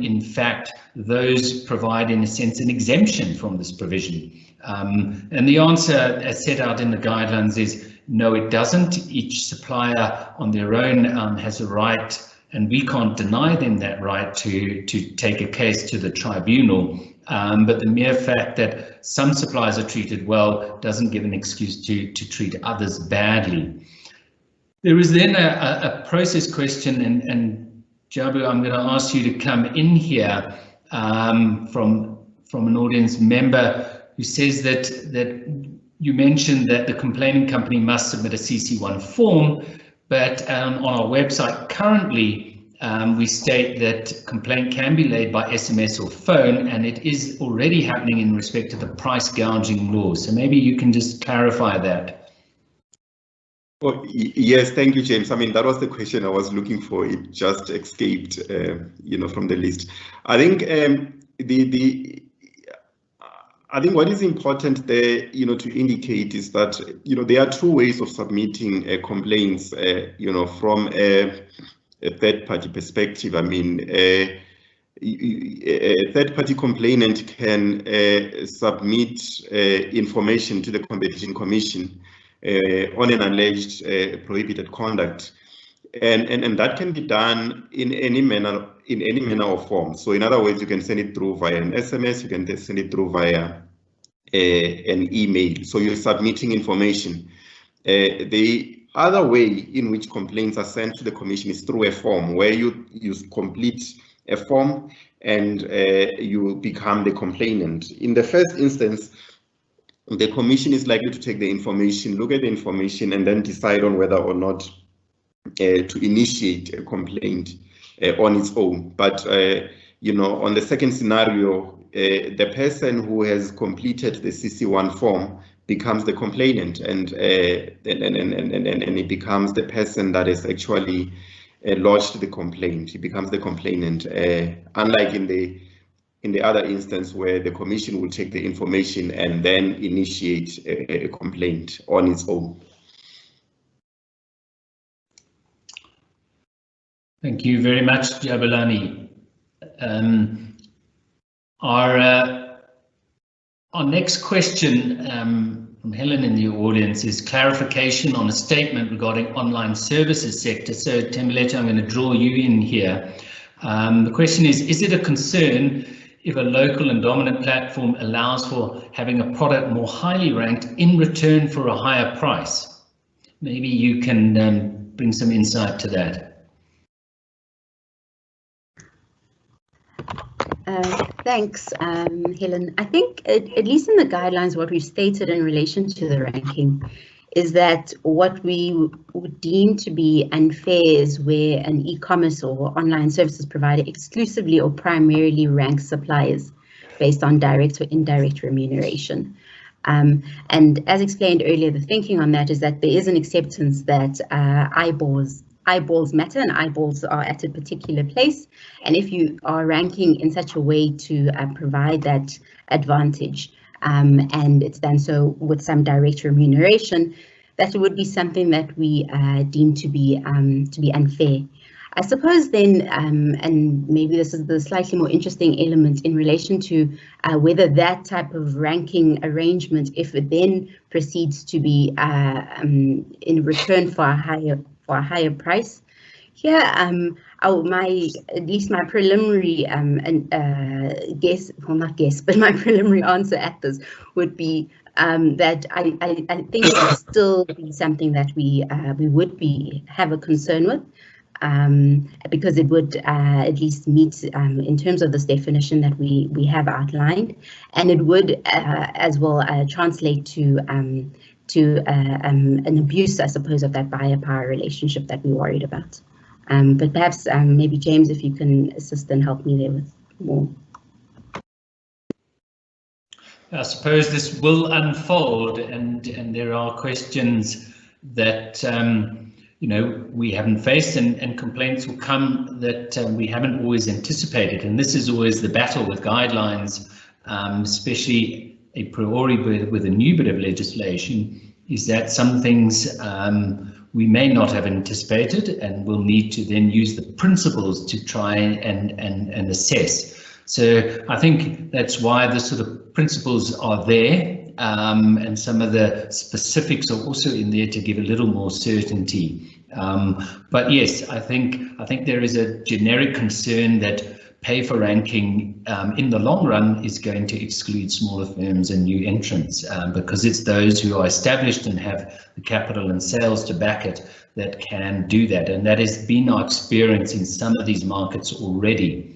in fact, those provide, in a sense, an exemption from this provision. And the answer, as set out in the guidelines, is no, it doesn't. Each supplier on their own has a right, and we can't deny them that right to take a case to the tribunal. But the mere fact that some suppliers are treated well doesn't give an excuse to treat others badly. There is then a process question, and Jabu, I'm going to ask you to come in here from an audience member who says that you mentioned that the complaining company must submit a CC1 form, but on our website currently we state that complaint can be laid by SMS or phone, and it is already happening in respect to the price gouging law. So maybe you can just clarify that. Well, yes, thank you, James. I mean, that was the question I was looking for. It just escaped, you know, from the list. I think I think what is important there, you know, to indicate is that, you know, there are two ways of submitting complaints, you know, from a third-party perspective. I mean, a third-party complainant can submit information to the Competition Commission on an alleged prohibited conduct, and that can be done in any manner or form. So in other words, you can send it through via an SMS, you can send it through via an email. So you're submitting information. The other way in which complaints are sent to the Commission is through a form, where you complete a form and you become the complainant. In the first instance, the Commission is likely to take the information, look at the information, and then decide on whether or not to initiate a complaint on its own. But you know, on the second scenario, the person who has completed the CC1 form becomes the complainant, and it becomes the person that is actually lodged the complaint. He becomes the complainant, unlike in the other instance where the Commission will take the information and then initiate a complaint on its own. Thank you very much, Jabulani. Our next question from Helen in the audience is clarification on a statement regarding online services sector. So Tembelete, I'm going to draw you in here. The question is it a concern if a local and dominant platform allows for having a product more highly ranked in return for a higher price? Maybe you can bring some insight to that. Thanks, Helen. I think at least in the guidelines, what we've stated in relation to the ranking is that what we would deem to be unfair is where an e-commerce or online services provider exclusively or primarily ranks suppliers based on direct or indirect remuneration. And as explained earlier, the thinking on that is that there is an acceptance that eyeballs matter and eyeballs are at a particular place. And if you are ranking in such a way to provide that advantage, and it's done so with some direct remuneration, that would be something that we deem to be unfair. I suppose then, and maybe this is the slightly more interesting element in relation to whether that type of ranking arrangement, if it then proceeds to be in return for a higher price. Here, at least my preliminary guess, well not guess, but my preliminary answer at this would be that I think it would still be something that we would have a concern with, because it would at least meet in terms of this definition that we have outlined, and it would as well translate to an abuse, I suppose, of that buyer-power relationship that we're worried about. But perhaps maybe James, if you can assist and help me there with more. I suppose this will unfold, and there are questions that we haven't faced, and complaints will come that we haven't always anticipated. And this is always the battle with guidelines, especially a priori with a new bit of legislation, is that some things we may not have anticipated, and we'll need to then use the principles to try and assess. So I think that's why the sort of principles are there, and some of the specifics are also in there to give a little more certainty. But yes, I think there is a generic concern that pay for ranking in the long run is going to exclude smaller firms and new entrants, because it's those who are established and have the capital and sales to back it that can do that, and that has been our experience in some of these markets already.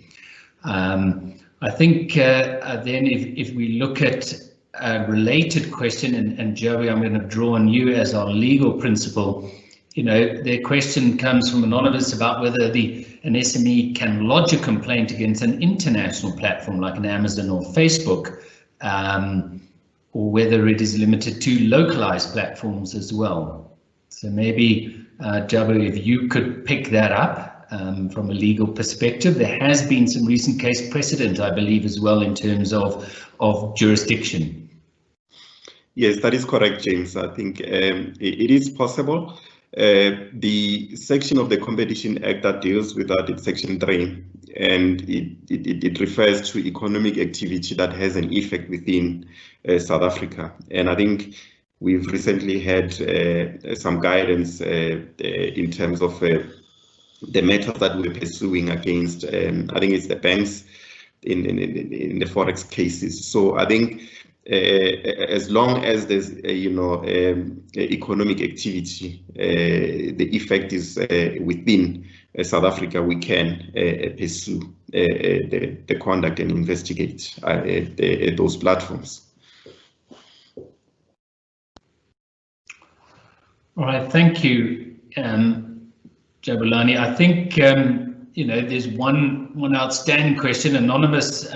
I think then if we look at a related question, and Joey, I'm going to draw on you as our legal principle. Their question comes from Anonymous about whether an SME can lodge a complaint against an international platform like an Amazon or Facebook, or whether it is limited to localized platforms as well. So maybe, Joey, if you could pick that up from a legal perspective. There has been some recent case precedent, I believe, as well, in terms of jurisdiction. Yes, that is correct, James. I think it is possible. The section of the Competition Act that deals with that is Section 3, and it refers to economic activity that has an effect within South Africa. And I think we've recently had some guidance in terms of the matters that we're pursuing against, I think it's the banks in the Forex cases. So I think as long as there's economic activity, the effect is within South Africa, we can pursue the conduct and investigate those platforms. All right, thank you, Jabulani. I think there's one outstanding question. Anonymous,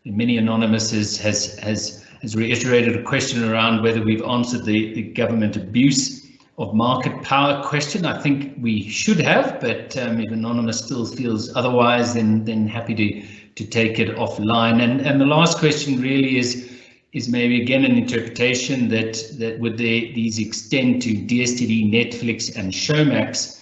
many Anonymous has reiterated a question around whether we've answered the government abuse of market power question. I think we should have, but if Anonymous still feels otherwise, then happy to take it offline. And the last question really is maybe again an interpretation that would these extend to DSTV, Netflix, and Showmax.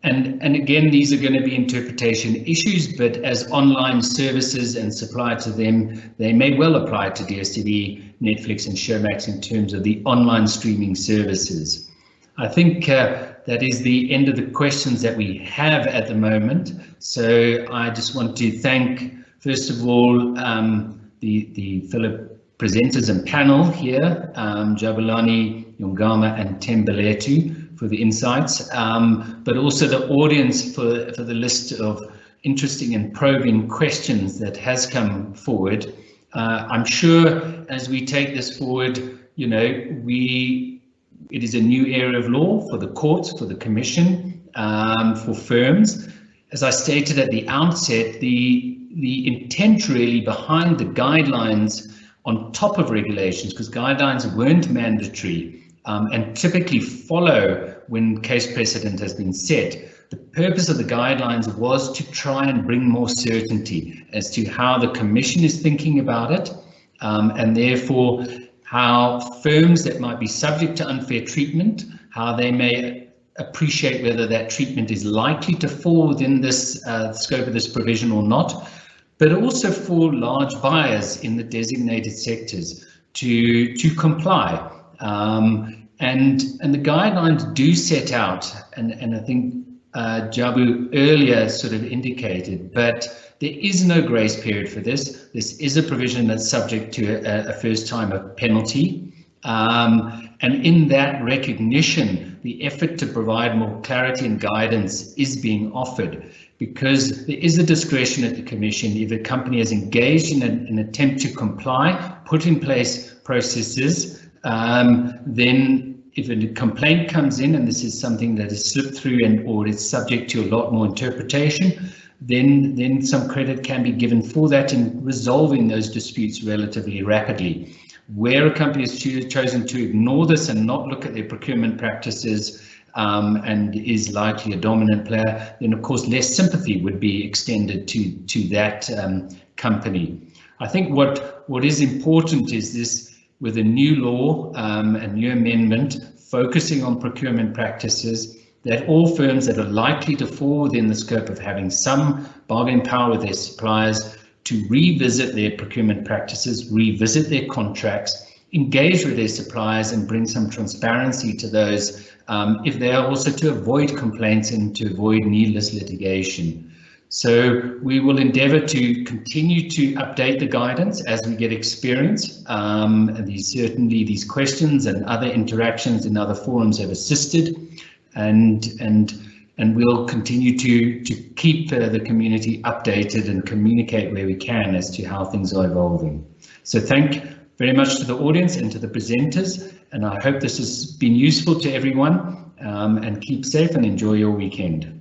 And again, these are going to be interpretation issues, but as online services and supply to them, they may well apply to DSTV, Netflix, and Showmax in terms of the online streaming services. I think that is the end of the questions that we have at the moment. So I just want to thank, first of all, the fellow presenters and panel here, Jabulani, Yongama, and Tembeletu, the insights, but also the audience for the list of interesting and probing questions that has come forward. I'm sure as we take this forward, you know, it is a new area of law for the courts, for the Commission, for firms. As I stated at the outset, the intent really behind the guidelines on top of regulations, because guidelines weren't mandatory and typically follow when case precedent has been set. The purpose of the guidelines was to try and bring more certainty as to how the Commission is thinking about it, and therefore how firms that might be subject to unfair treatment, how they may appreciate whether that treatment is likely to fall within this scope of this provision or not, but also for large buyers in the designated sectors to comply. And the guidelines do set out, and I think Jabu earlier sort of indicated, but there is no grace period for this. This is a provision that's subject to a first time penalty. And in that recognition, the effort to provide more clarity and guidance is being offered, because there is a discretion at the Commission. If a company has engaged in an attempt to comply, put in place processes, then if a complaint comes in, and this is something that is slipped through or is subject to a lot more interpretation, then some credit can be given for that in resolving those disputes relatively rapidly. Where a company has chosen to ignore this and not look at their procurement practices and is likely a dominant player, then of course less sympathy would be extended to that company. I think what is important is this, with a new law, a new amendment focusing on procurement practices, that all firms that are likely to fall within the scope of having some bargaining power with their suppliers to revisit their procurement practices, revisit their contracts, engage with their suppliers and bring some transparency to those, if they are also to avoid complaints and to avoid needless litigation. So we will endeavour to continue to update the guidance as we get experience. Certainly these questions and other interactions in other forums have assisted, and we'll continue to keep the community updated and communicate where we can as to how things are evolving. So thank very much to the audience and to the presenters, and I hope this has been useful to everyone, and keep safe and enjoy your weekend.